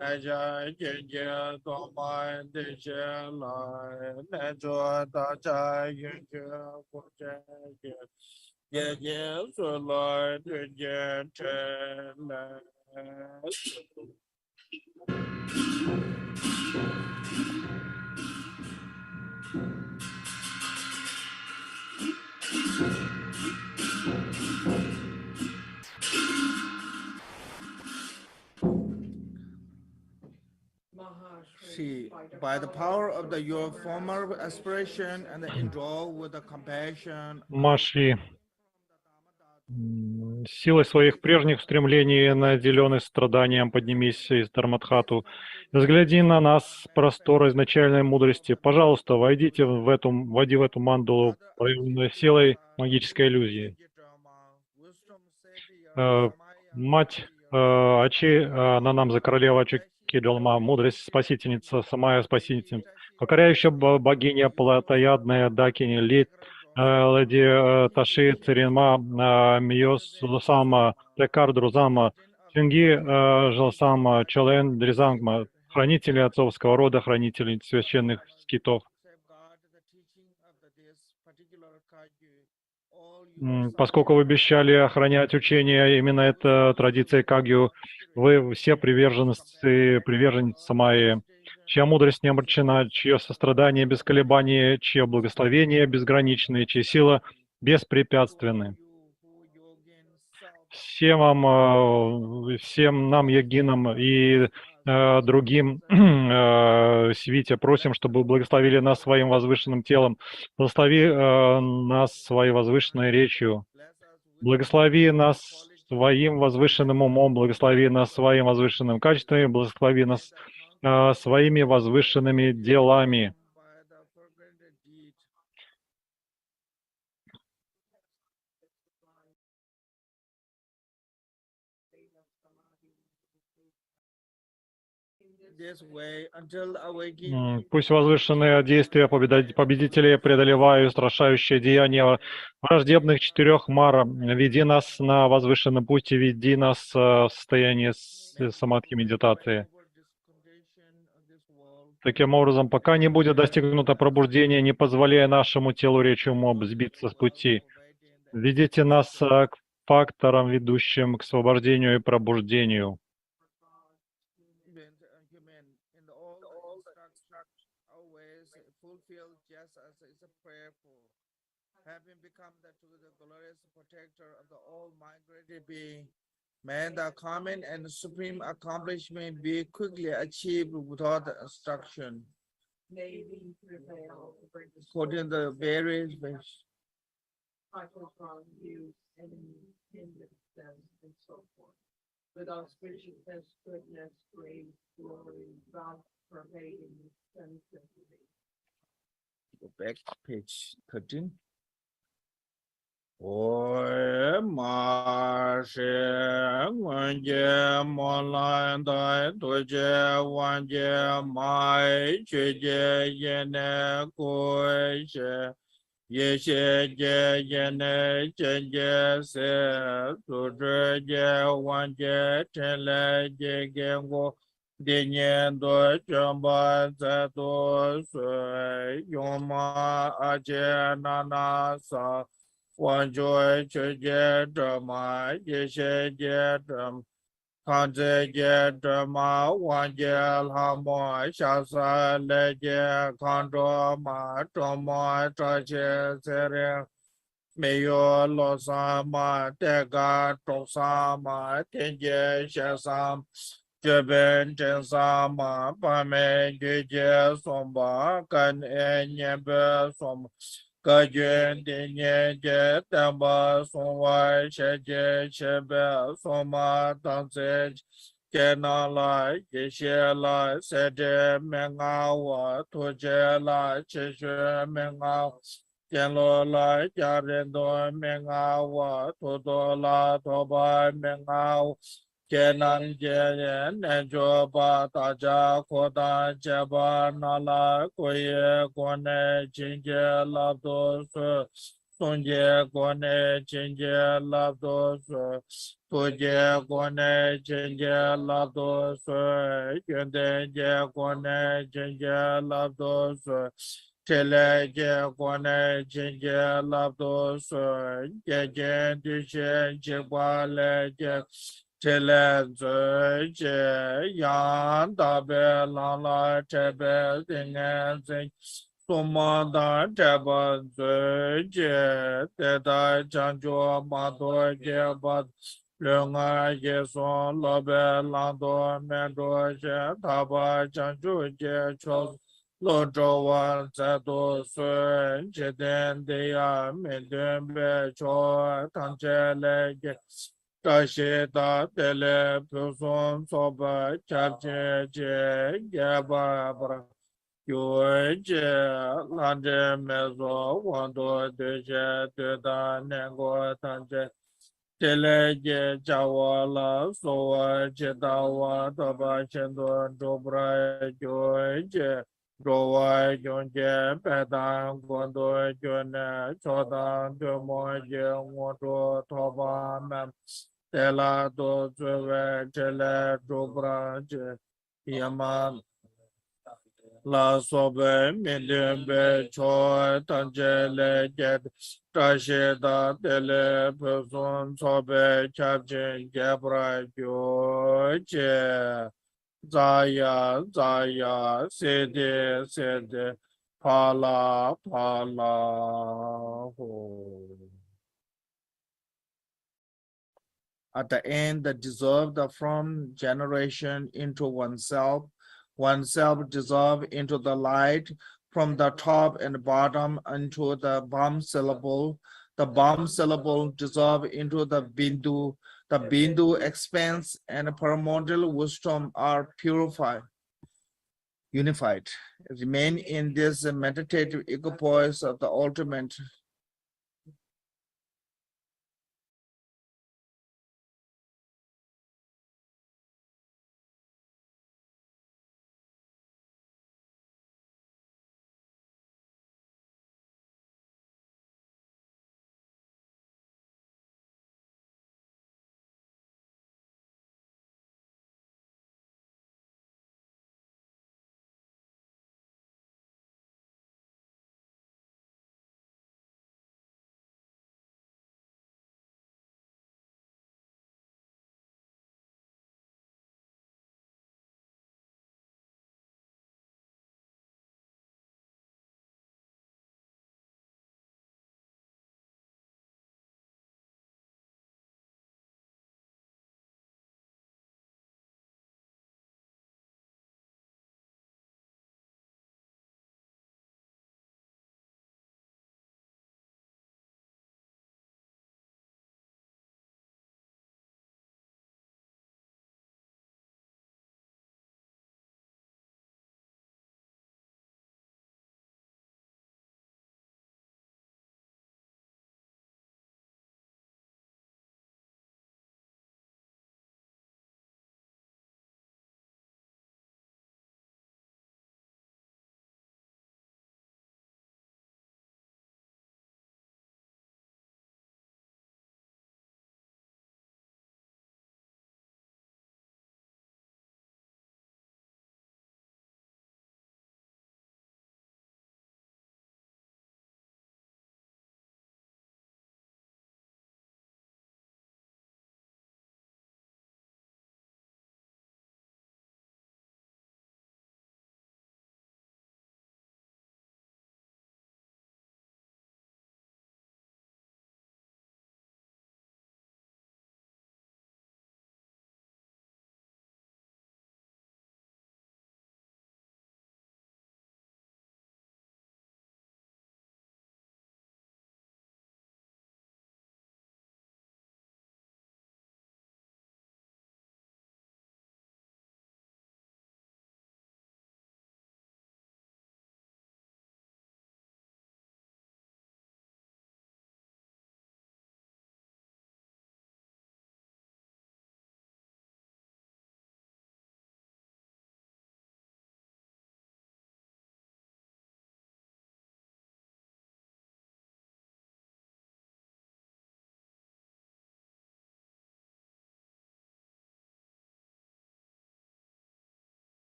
Naja Genje Tomai Deshe Lai Nejo Daja Yunje Kuche Ye Ye Sulai Dunje Chele See, by the power of your former aspiration and indwell with the compassion. Маши, силой своих прежних стремлений, наделенный страданием, поднимись из Дharmadхату. Взгляди на нас, простор изначальной мудрости. Пожалуйста, войди в эту мандалу, проявленной силой магической иллюзии. Мать Ачи, она нам за королева Ачи Чокьи Дролмы, мудрость, спасительница, самая спасительница, покоряющая богиня, плотоядная Дакини, леди Таши, Циринма, Миос, Лусама, Текар, Друзама, Тюнги, Жилсама, Чолен, Дризангма, хранители отцовского рода, хранители священных скитов. Поскольку вы обещали охранять учения, именно это традиция Кагью, вы все приверженцы мои, чья мудрость не омрачена, чье сострадание без колебаний, чье благословение безграничное, чья сила беспрепятственны. Всем нам, йогинам и другим свите просим, чтобы благословили нас своим возвышенным телом, благослови нас своей возвышенной речью, благослови нас своим возвышенным умом, благослови нас своим возвышенным качеством, благослови нас своими возвышенными делами. Пусть возвышенные действия победителей преодолевают устрашающее деяние враждебных четырех мар. Веди нас на возвышенном пути, веди нас в состояние самадхи медитации. Таким образом, пока не будет достигнуто пробуждение, не позволяя нашему телу, речи, уму сбиться с пути. Ведите нас к факторам, ведущим к освобождению и пробуждению. Having become the glorious protector of the all migrated being, May the common and supreme accomplishment be quickly achieved without obstruction. May we prevail to bring the According to the various ways. wrong views and hindrance them and so forth. With auspiciousness, goodness, grace, glory, God pervading and simplicity. Go back page 13. Oi ma she wen je mo lan dai tu je wan je mai che je ye ne ko she ye she je ye ne chen je se tu zhe je wan je chen le je gen go di nian do zhen ba zai du sui yong ma a je na na sa 万joy 觉觉这么一些觉这看这觉这么万劫拉么下山来劫看着嘛这么这些责任没有落山嘛这个中山嘛天界下山这边真山嘛把门觉觉送吧跟年边送 各军的年节，但把送外切节切别送马当在接拿来一些来，塞着面啊我土节来切学面啊，见落来家人多面啊我土多啦土白面啊。 皆能接人，能做把大家扩大结巴拿来过夜国内境界拉多说，总结国内境界拉多说，不结国内境界拉多说，原定结国内境界拉多说。 这来结国内境界拉多说，结结的些结果来结。 这来最近杨大白郎来这边的眼睛，多么的这边最近得到将军马多也把人儿也说老白郎多面多些，他把将军也说。 罗州湾在多顺，这点的呀，面对白桥，当前来个。 这些大的嘞，不算错吧？家姐姐也把不啦，有一节让这没说，我多对些对他那个当这，这来也叫我了，说我知道我都把钱都做不来，有一节。 若我用节白当光多就能做当就莫接我做头发们。 te la do zwe te le do bra je yama la so be mi de be cho tan je le je ta she da te le pe son so be cha je ge bra jo je za ya se de pa la ho. At the end, that dissolve the from generation into oneself, oneself dissolve into the light from the top and bottom into the bomb syllable dissolve into the bindu expands and primordial wisdom are purified, unified, remain in this meditative equipoise of the ultimate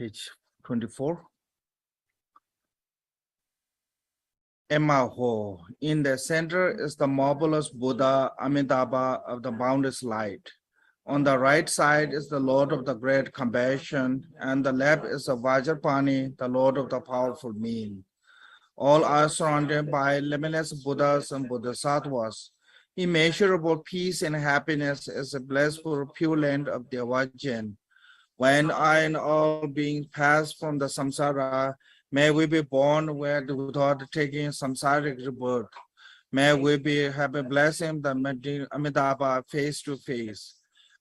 page 24. Emaho. In the center is the marvelous Buddha Amitabha of the boundless light. On the right side is the Lord of the great compassion, and the left is the Vajrapani, the Lord of the powerful mean. All are surrounded by limitless Buddhas and Bodhisattvas. Immeasurable peace and happiness is the blissful pure land of the Vajjan. When I and all beings pass from the samsara, may we be born without taking samsaric rebirth. May we have a blessing the Amitabha face to face.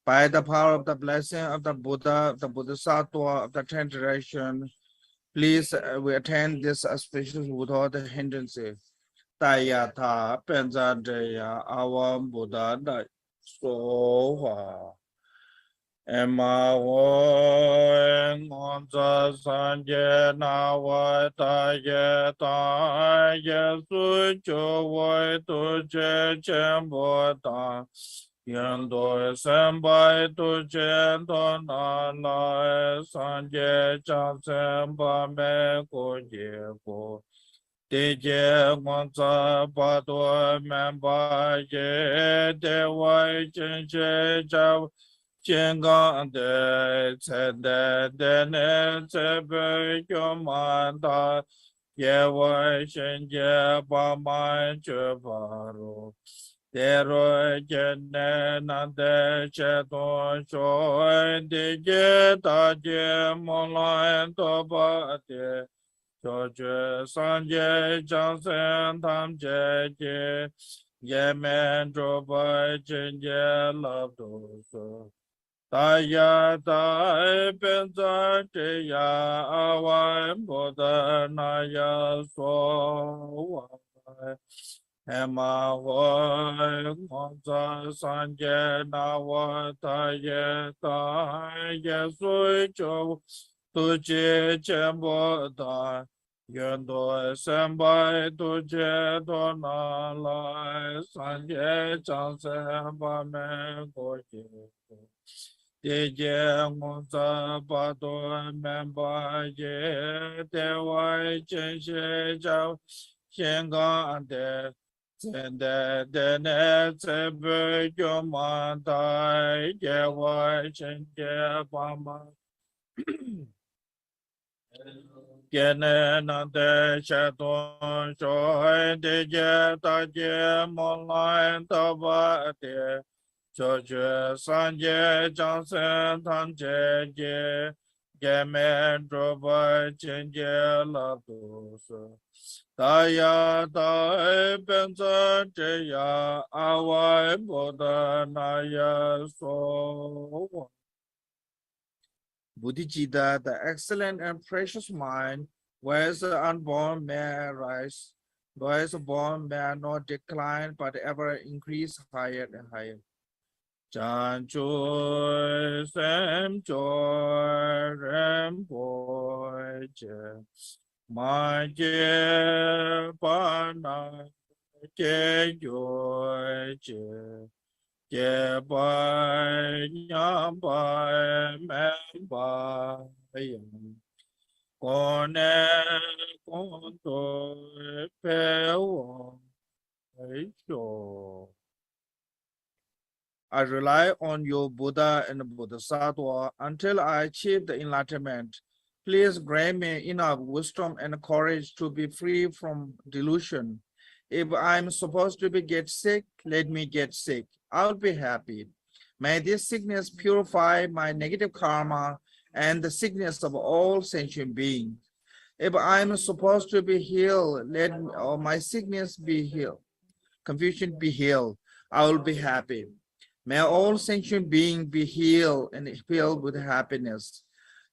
By the power of the blessing of the Buddha, the Bodhisattva of the 10th generation, please we attend this auspicious without hindrance. Tayatha Penzadaya Avam Buddha Soha. Emma Woen Onza Sanje Nawa Taye Taye Sucho Woi Tuje Chembo Ta Yendo Sembai Tuje Dona La Sanje Chan Semba Me Koje Ko Deje Monza Pato Memba Ye Dewa Chenche Jav Chengang de Tsende Dene Tsebe Yomanda Yewa Shenje Bama Chevaru Dero Jene Nande Cheton Shoy Deje Taje Molan Tobate Choche Sanje Jansen Tam Jeje Yemen Droba Chenje Labdoso Taya Dai Benza Teya Awan Boda Naya So Hema Hoy Monza Sanje Nawa Taya Taya Sui Cho Tuje Chembo Da Yendo Sembai Tuje Dona Lai Sanje Chansen Bame Goye Deje Monza Pato Memba Ye Dewa Chenche Jao Shengang De Zende Dene Tsebe Yomanda Yewa Chenche Bama Gene Nande Shaton Shoy Deje Taje Molai Tabate Choche Sanje Jansen Tanje Je Gemen Droba Chenje Labdos Daya Dai Benza Jeya Awai Boda Naya So Buddhijida, the excellent and precious mind, where the unborn may rise, where the born may not decline, but ever increase higher and higher. Chan Choi Sem Choi Rempoi Ma Je Pana Je Yoi Je Je Bai Nyam Bai Mem Bai Yam Kone Konto Pe Wong Cho. I rely on you, Buddha and Bodhisattva, until I achieve the enlightenment. Please grant me enough wisdom and courage to be free from delusion. If I'm supposed to get sick, let me get sick. I'll be happy. May this sickness purify my negative karma and the sickness of all sentient beings. If I'm supposed to be healed, let my sickness be healed. Confusion be healed. I will be happy. May all sentient beings be healed and filled with happiness.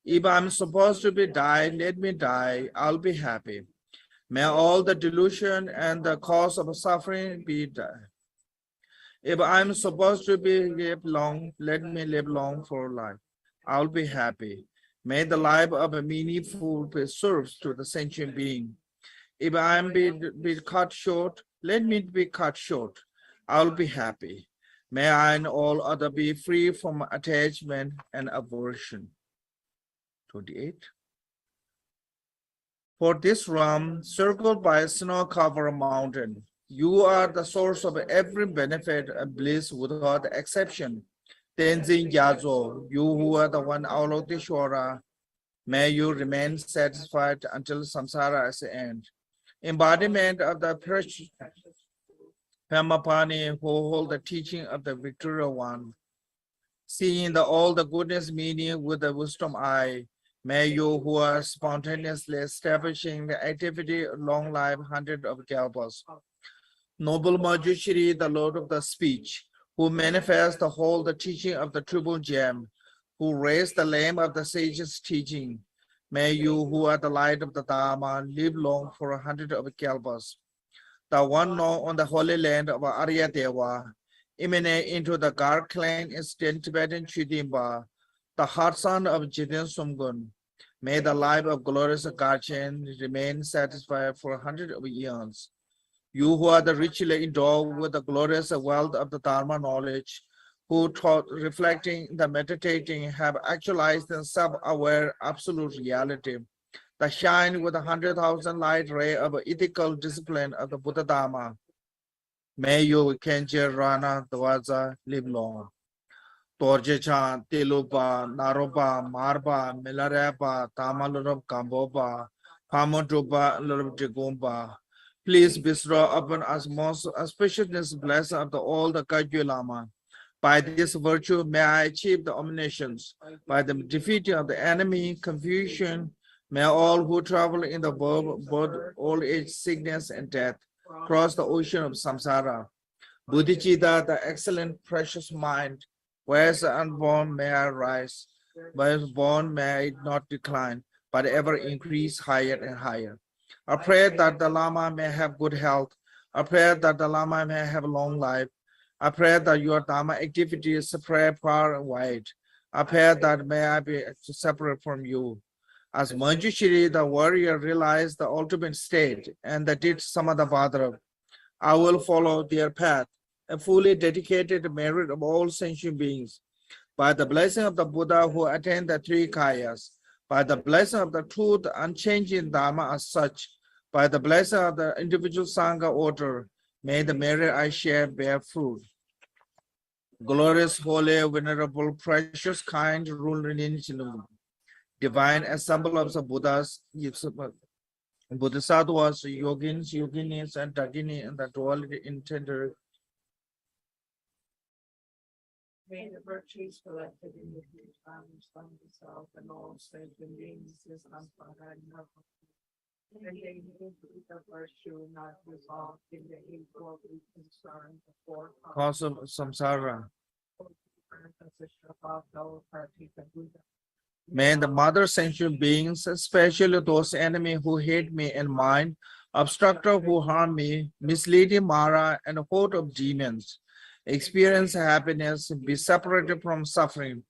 If I'm supposed to be die, let me die. I'll be happy. May all the delusion and the cause of suffering be die. If I'm supposed to be live long, let me live long for life. I'll be happy. May the life of a meaningful be serves to the sentient being. If I'm be cut short, let me be cut short. I'll be happy. May I and all other be free from attachment and aversion. 28. For this realm, circled by a snow-covered mountain, you are the source of every benefit and bliss without exception. Tenzin Yazo, you who are the one Avalokiteshvara, may you remain satisfied until samsara is the end. Embodiment of the precious Pamapani who hold the teaching of the Victorious One. Seeing all the goodness meaning with the wisdom eye, may you who are spontaneously establishing the activity of long life 100 of Kalpas. Noble Manjushri, the Lord of the speech, who manifests the whole the teaching of the triple gem, who raised the lamp of the sage's teaching. May you who are the light of the Dharma live long for 100 of Kalpas. The one known on the holy land of Arya Deva, emanate into the Gar clan in Tibetan Chidimba, the hot son of Jiten Sumgun. May the life of glorious guardian remain satisfied for 100 of years. You who are the richly endowed with the glorious wealth of the Dharma knowledge, who taught, reflecting, the meditating, have actualized the self-aware absolute reality, the shine with 100,000 light ray of ethical discipline of the Buddha Dharma. May you Kenje Rana Dwaza live long. Torjechan, Tilupa, Naroba, Marba, Milarepa, Tamalurab Kamboba, Pamotuba, Lurab Jigumba. Please bestow upon us most auspicious blessing of all the Kagyu Lama. By this virtue, may I achieve the omniscience. By the defeating of the enemy, confusion, may all who travel in the world, both old age, sickness, and death, cross the ocean of samsara. Bodhicitta, the excellent, precious mind, whereas the unborn may I rise, whereas born may it not decline, but ever increase higher and higher. I pray that the Lama may have good health. I pray that the Lama may have long life. I pray that your Dharma activities spread far and wide. I pray that may I be separate from you. As Manjushri, the warrior, realized the ultimate state and that did Samadhavadra, I will follow their path and fully dedicated the merit of all sentient beings. By the blessing of the Buddha who attained the three kayas, by the blessing of the truth, unchanging Dharma as such, by the blessing of the individual Sangha order, may the merit I share bear fruit. Glorious, holy, venerable, precious, kind, ruling divine assemble of the Buddhas, Bodhisattvas, yogins, yoginis, and dagini, and the duality intended. May the virtues collected in the three times from itself and all sentient beings is unfounded and nothing. And they need the virtue not resolved in the equal concern before Cause of samsara. May the mother sentient beings, especially those enemies who hate me and mine, obstructor who harm me, misleading Mara and a horde of demons, experience happiness, be separated from suffering,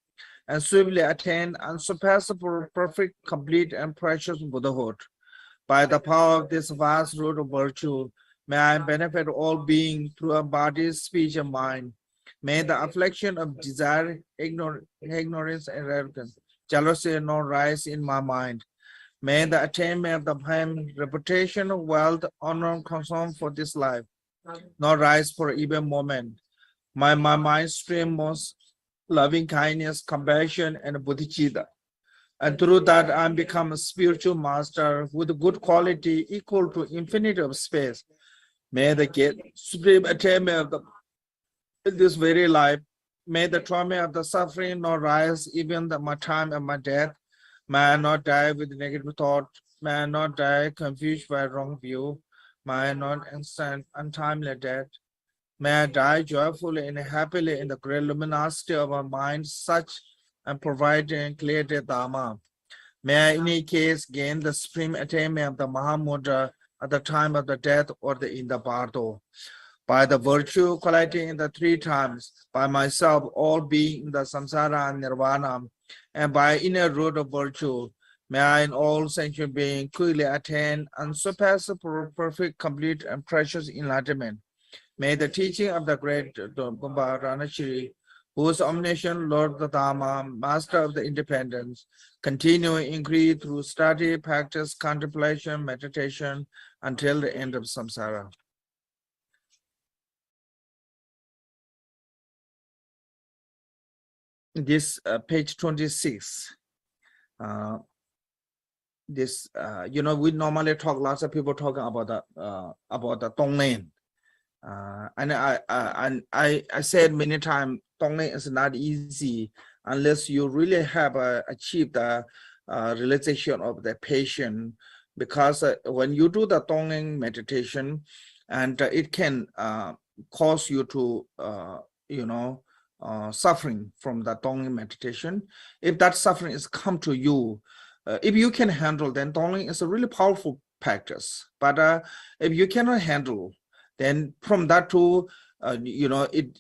and swiftly attain unsurpassable, perfect, complete, and precious Buddhahood. By the power of this vast root of virtue, may I benefit all beings through a body, speech, and mind. May the affliction of desire, ignorance, and arrogance, jealousy not rise in my mind. May the attainment of the fame, reputation, wealth, honor, and concern for this life not rise for even a moment. My mind stream most loving kindness, compassion, and bodhicitta. And through that, I become a spiritual master with good quality equal to infinity of space. May the supreme attainment of this very life, may the trauma of the suffering not rise even my time of my death. May I not die with negative thought. May I not die confused by wrong view. May I not instant untimely death. May I die joyfully and happily in the great luminosity of our mind, such and providing clarity Dharma. May I in any case gain the supreme attainment of the Mahamudra at the time of the death or in the bardo. By the virtue collecting in the three times, by myself all being in the samsara and nirvana, and by inner root of virtue, may I in all sentient beings quickly attain unsurpassable, perfect, complete, and precious enlightenment. May the teaching of the great Gomba Ranachiri, who is omniscient, Lord of the Dharma, master of the independence, continuing increase through study, practice, contemplation, meditation, until the end of samsara. This page 26. This we normally talk. Lots of people talking about the Tonglen. And I said many times, Tonglen is not easy unless you really have achieved the realization of the patient. Because when you do the Tonglen meditation, and it can cause you to suffering from the Tonglen meditation. If that suffering is come to you, if you can handle, then Tonglen is a really powerful practice. But if you cannot handle, then from that to it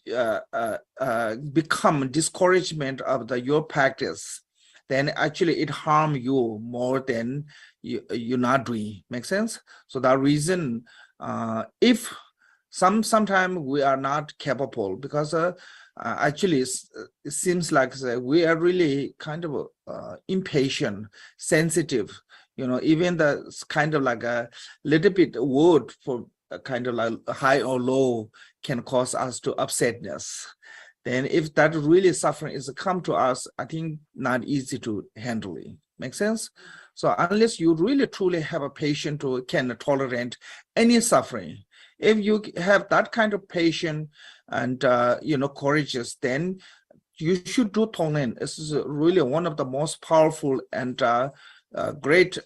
become discouragement of your practice. Then actually it harm you more than you're not doing. Make sense? So that reason, if sometimes we are not capable, because actually it seems like we are really kind of impatient, sensitive. Even the kind of like a little bit word for kind of like high or low can cause us to upsetness. Then if that really suffering is come to us, I think not easy to handle it. Make sense? So unless you really truly have a patient who can tolerate any suffering, if you have that kind of patience and courageous, then you should do Tonglen. This is really one of the most powerful and great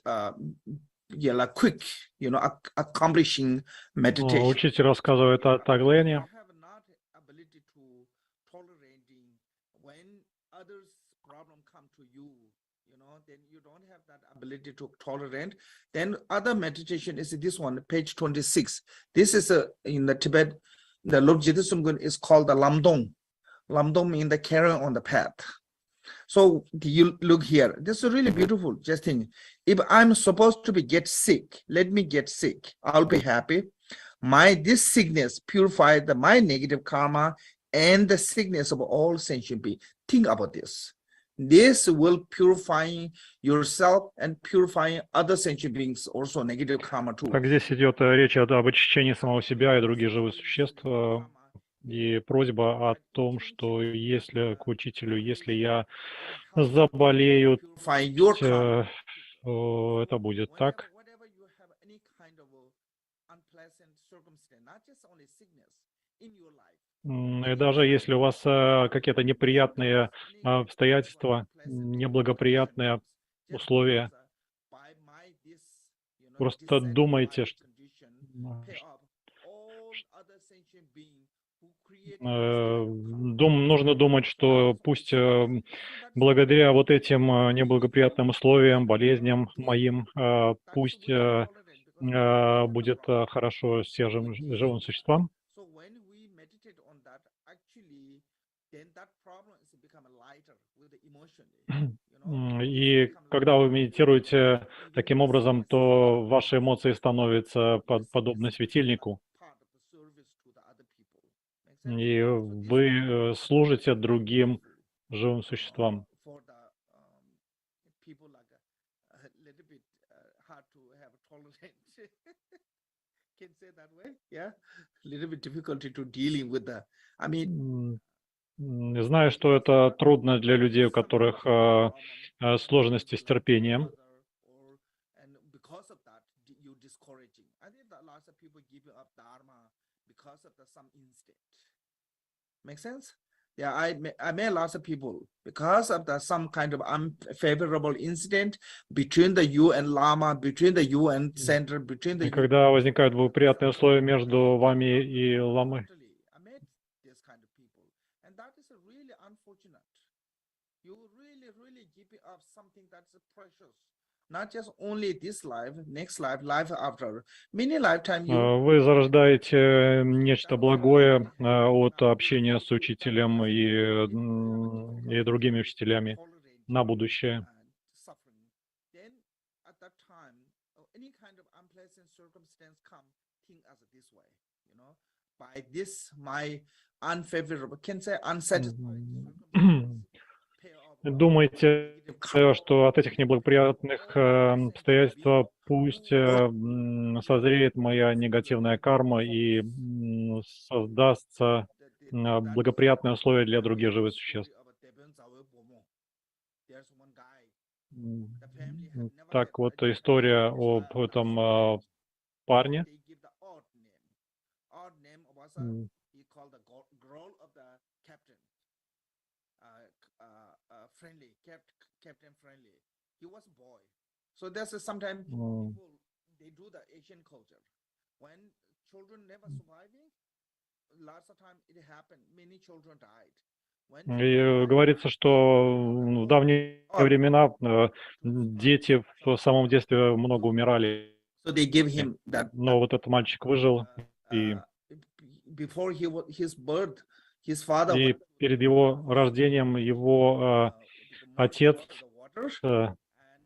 quick accomplishing meditation. Учитель рассказывает о Таглене. Then you don't have that ability to tolerate. Then other meditation is this one, page 26. This is in the Tibet, the Lord Jidasumgun is called the Lamdong. Lamdong means the carrying on the path. So you look here. This is really beautiful. Just think, if I'm supposed to get sick, let me get sick. I'll be happy. This sickness purifies my negative karma and the sickness of all sentient beings. Think about this. This will purify yourself and purify other sentient beings, also negative karma too. Так, здесь идет речь об очищении самого себя и других живых существ. И просьба о том, что если к учителю, если я заболею, это будет так. И даже если у вас какие-то неприятные обстоятельства, неблагоприятные условия, просто думайте, нужно думать, что пусть благодаря вот этим неблагоприятным условиям, болезням моим, пусть будет хорошо всем живым существам. И когда вы медитируете таким образом, то ваши эмоции становятся подобны светильнику. И вы служите другим живым существам. Знаю, что это трудно для людей, у которых сложности с терпением. Make sense? Yeah, I met lots of people because of some kind of unfavorable incident between the you and Lama, between the you and center, between the. И когда возникают благоприятные условия между вами и Ламой. And that is really unfortunate. You really give up something that's precious. Not just only this life, next life, life after. Many lifetime you. Вы зарождаете нечто благое от общения с учителем и другими учителями на будущее. Then at that time, any kind of unpleasant circumstance come, think as this way, by this my unfavorable, can say unsatisfying. Думаете, что от этих неблагоприятных обстоятельств пусть созреет моя негативная карма и создастся благоприятные условия для других живых существ. Так вот, история об этом парне. Friendly, captain friendly. He was a boy. So there's sometimes people, they do the Asian culture. When children never surviving, lots of time it happened. Many children died. И говорится, что в давние времена дети в самом детстве много умирали. So they give him that. Но вот этот мальчик выжил, и before his birth, his father. И перед его рождением его отец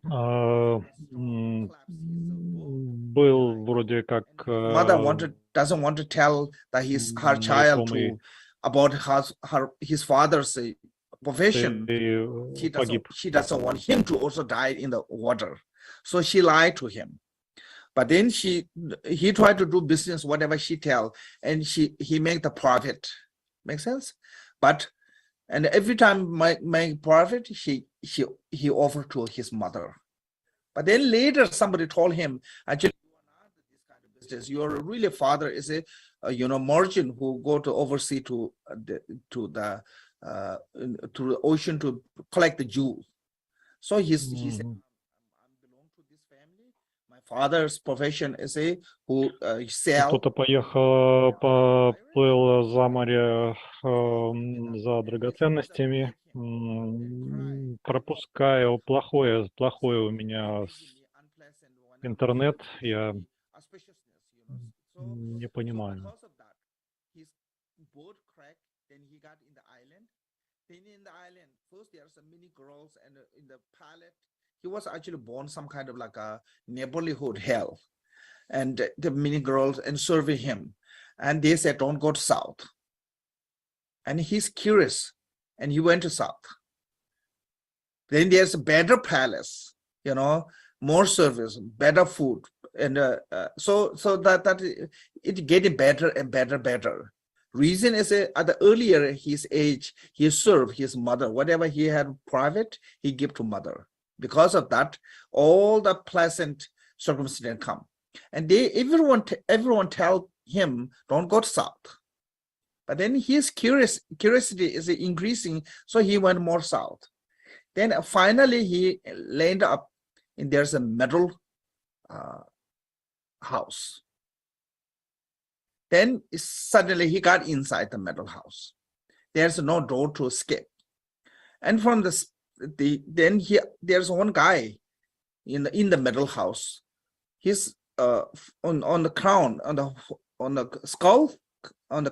был вроде как Mother doesn't want to tell that her child about his father's profession. She doesn't want him to also die in the water, so she lied to him. But then he tried to do business whatever she tell, and he make the profit. Make sense? And every time make profit, he offered to his mother. But then later somebody told him, actually, you are not this kind of business. Your really father is a merchant who go to overseas to the ocean to collect the jewels. So he said, I belong to this family. My father's profession is a who sell. Кто-то поплыл за море за драгоценностями, пропуская плохое у меня интернет, я не понимаю. He was actually born some kind of like a neighborhood hell, and the many girls and serving him, and they said, don't go to south. And he's curious, and he went to south. Then there's a better palace, more service, better food, and so that it getting better and better. Reason is at the earlier his age, he served his mother. Whatever he had private, he give to mother. Because of that, all the pleasant circumstances come, and everyone tell him, don't go south. But then his curiosity is increasing, so he went more south. Then finally he landed up, and there's a metal house. Then suddenly he got inside the metal house. There's no door to escape, and from there's one guy in the metal house. He's on the crown, on the skull, on the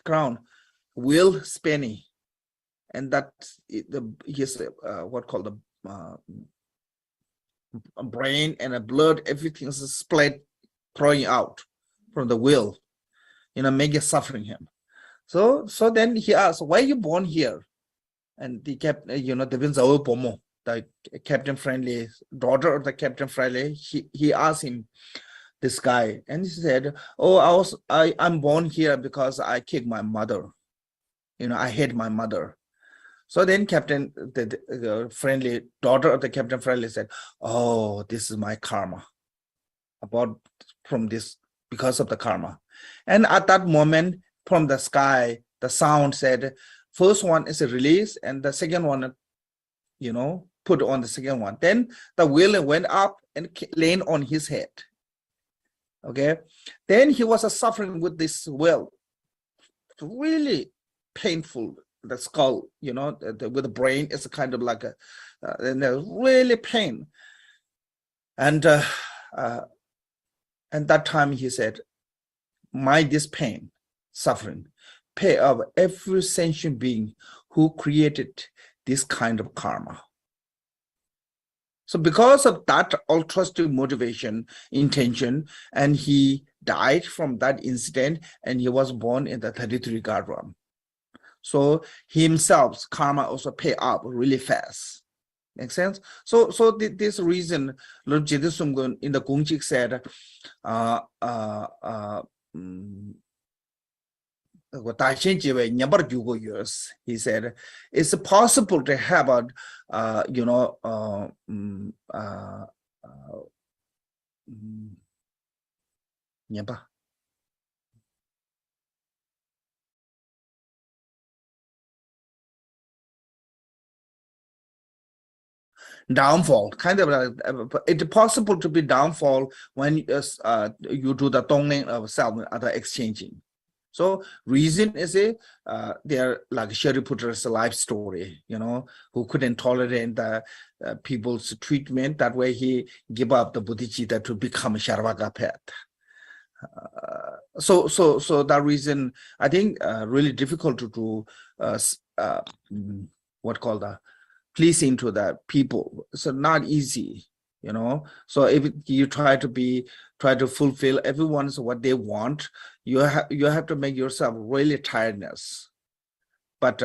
crown, wheel spinning, and that's his what called the brain and the blood, everything is split, throwing out from the wheel, making suffering him. So then he asked, why you born here? And the captain friendly daughter of the captain friendly, he asked him, this guy, and he said, oh, I'm born here because I kicked my mother. I hate my mother. So then captain, the friendly daughter of the captain friendly said, oh, this is my karma because of the karma. And at that moment, from the sky, the sound said, first one is a release, and the second one, put on the second one. Then the wheel went up and landed on his head. Okay. Then he was suffering with this wheel. Really painful. The skull, with the brain, is kind of like really pain. And that time he said, this pain, suffering, pay of every sentient being who created this kind of karma. So because of that altruistic motivation, intention, and he died from that incident, and he was born in the 33 God realm. So himself's karma also pay up really fast. Make sense? So this reason, Lord Jidusumgun in the Gongchik said, he said, it's possible to have a, downfall, kind of it's possible to be downfall when you do the tongling of self and other exchanging. So reason is they're like Shariputra's life story, who couldn't tolerate the people's treatment. That way he gave up the bodhicitta to become Sharvaka pet. So that reason, I think really difficult to do what called the pleasing to the people. So not easy, So if you try to fulfill everyone's what they want, you have to make yourself really tiredness. But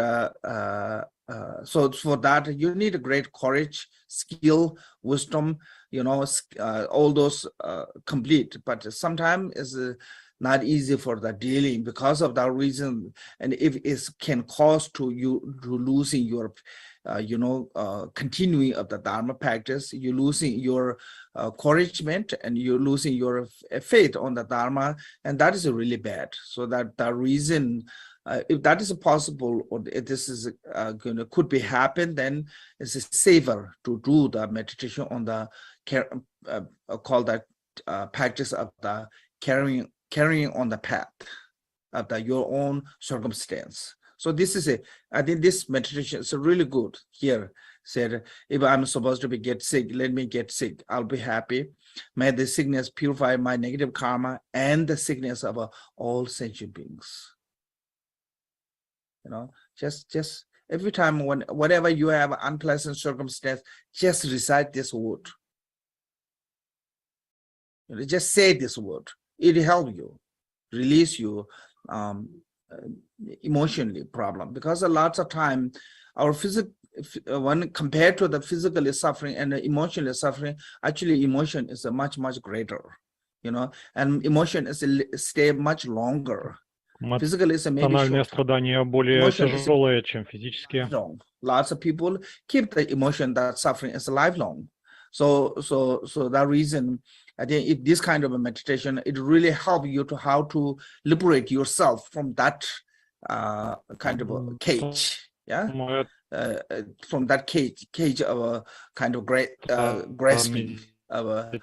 so for that you need a great courage, skill, wisdom, all those complete. But sometimes it's not easy for the dealing because of that reason, and if it can cause to you to losing your continuing of the Dharma practice, you're losing your encouragement and you're losing your faith on the Dharma, and that is really bad. So that the reason, if that is possible, or if this is could be happen, then it's safer to do the meditation on the call that practice of the carrying on the path of your own circumstance. So this is I think this meditation is really good here. Said, if I'm supposed to get sick, let me get sick. I'll be happy. May the sickness purify my negative karma and the sickness of all sentient beings. Just every time whenever you have an unpleasant circumstance, just recite this word. Just say this word. It helps you, release you emotionally problem, because a lot of time our when compared to the physically suffering and the emotionally suffering, actually emotion is a much greater, and emotion is stay much longer. Physically is maybe Эмоциональное страдание более тяжелое, чем физические. Lots of people keep the emotion that suffering is lifelong. So that reason, I think if this kind of a meditation, it really helps you to how to liberate yourself from that kind of a cage, from that cage of a kind of great grasping of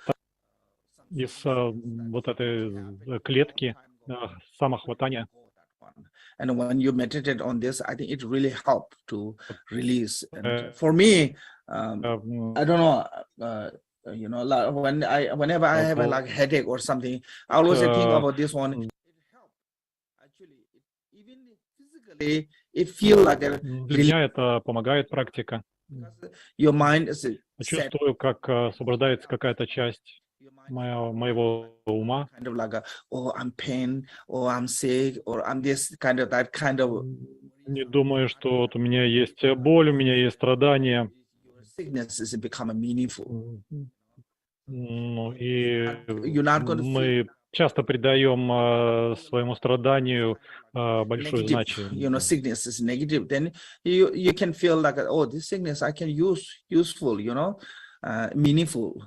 из вот этой клетки самохватания. And when you meditate on this, I think it really helps to release. And for me, I don't know, whenever I have a headache or something, I always think about this one. It helps. Actually, even physically, it feels like a Для меня это помогает практика. Your mind is чувствую, как освобождается какая-то часть моего ума. Kind of like I'm pain, or I'm sick, or I'm this kind of that kind of. Не думаю, что вот у меня есть боль, у меня есть страдания. Sickness is become meaningful. И мы часто придаем своему страданию большое значение. Sickness is negative. Then you can feel like, oh, this sickness I can use useful, meaningful.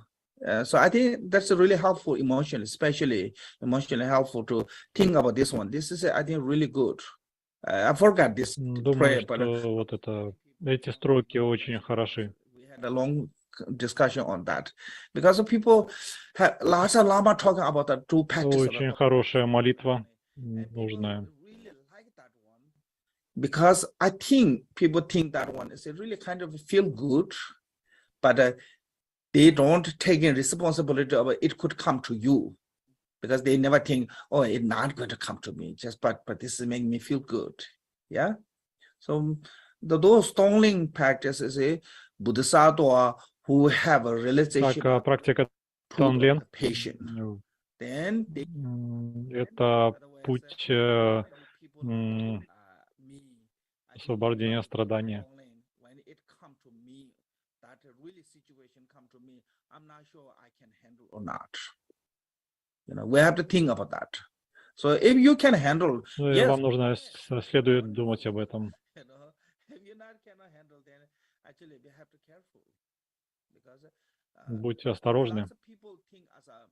So I think that's a really helpful emotion, especially emotionally helpful to think about this one. This is, I think, really good. I forgot this prayer, but вот эти строки очень хороши. We had a long discussion on that because of people have lots of Lama talking about the two practices. Очень хорошая молитва, нужная. Because I think people think that one is really kind of feel good, but they don't take in responsibility of it could come to you, because they never think, oh, it's not going to come to me, just but this is making me feel good. Yeah. So those tongling practices, Bodhisattva who have a realization Так, практика Тонлен, patient, then they, это путь освобождение страдания. We have to think about that. So if you can handle, Ну, и yes, вам нужно, следует думать об этом. if you cannot handle, then actually we have to careful because Будьте осторожны. lots of people think as a,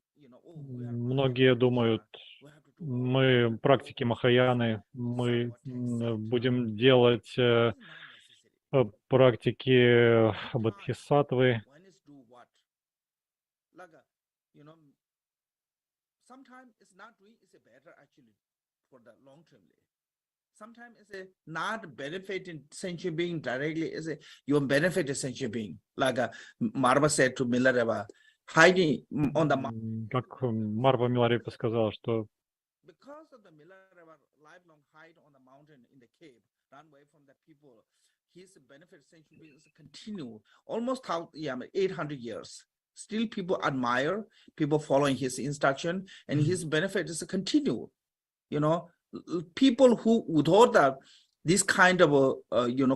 oh, we are Многие думают, we have to do мы практики Махаяны, мы будем делать not necessary. практики Бодхисаттвы. One is do what? Like, sometimes it's not doing is a better actually for the long term. Sometimes it's a not benefiting sentient being directly, is a you benefit a sentient being. Like Marva said to Milareva, hiding on the Как Марва Миларепа сказала, что because of the Milareva lifelong hide on the mountain in the cave, run away from the people. His benefit sentient beings continue almost 800 years. Still people admire, people following his instruction, and his benefit is continue. People who without this kind of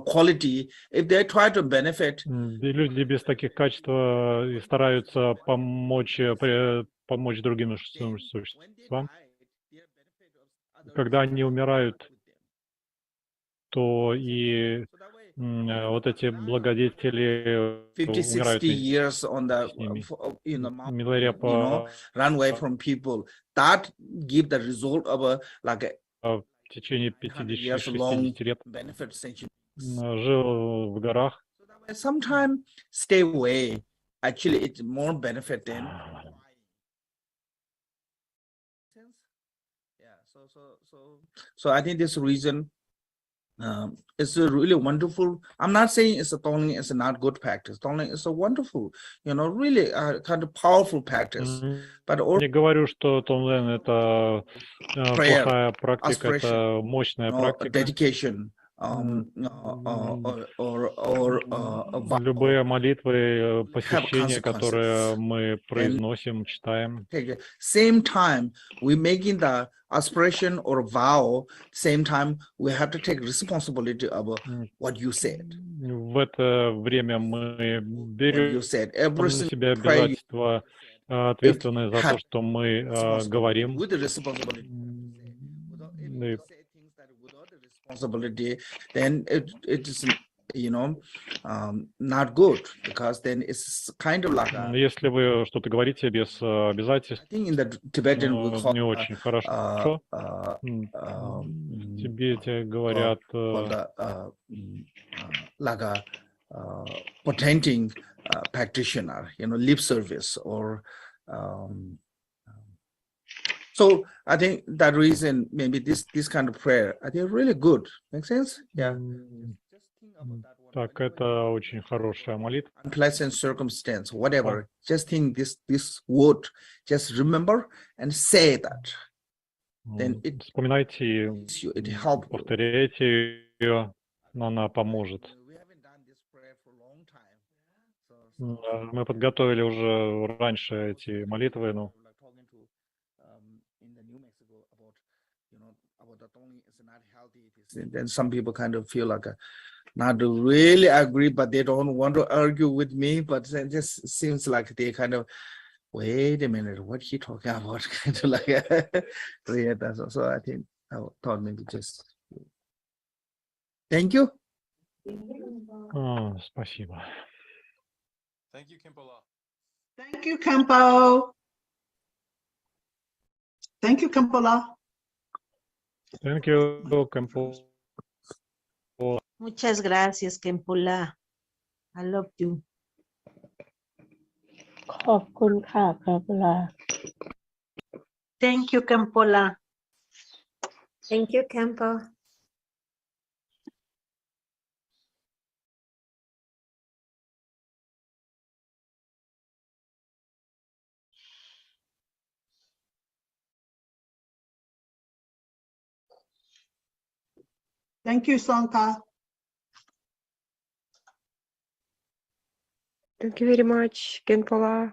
quality, if they try to benefit, люди без таких качеств и стараются помочь другим существам. Когда они умирают, то и вот эти благодетели 50-60 умирают years on the Миларепа run away from people, that give the result of в течение 50-60 лет benefit sentient. жил в горах. Sometimes stay away. Actually, it's more benefit than. Yeah. So I think this reason it's a really wonderful. I'm not saying it's a not good practice. Toning is a wonderful, really kind of powerful practice. But Не говорю, что Тонлен это плохая практика, это мощная практика. Dedication. Любые молитвы, посвящения, которые мы произносим, читаем. Same time, we making the aspiration or vow. Same time, we have to take responsibility of what you said. В это время мы берем на себя Pray, обязательство, ответственное за то, что мы говорим. with the responsibility. Responsibility, then it is not good, because then it's kind of like Если вы что-то говорите без обязательств, I think in the Tibetan we call не очень хорошо. В Тибете говорят like a pretending practitioner, lip service or so I think that reason maybe this kind of prayer I think really good. Make sense? Yeah. Так, это очень хорошая молитва. Unpleasant circumstance, whatever. Just think this word. Just remember and say that. Then it Вспоминайте it help. Повторяйте ее, но она поможет. Мы подготовили уже раньше эти молитвы, но then some people kind of feel like not really agree, but they don't want to argue with me. But it just seems like they kind of wait a minute, what he talking about? Kind of like yeah, that's also I think I thought maybe just thank you. Спасибо. Thank you, Khenpo. Thank you, Khenpo. Thank you, Khenpo. Thank you, Khenpo. Muchas gracias, Khenpo. I love you. ขอบคุณค่ะครับลา Thank you, Khenpo. Thank you, Khenpo. Thank you, Sangha. Thank you very much, Khenpo.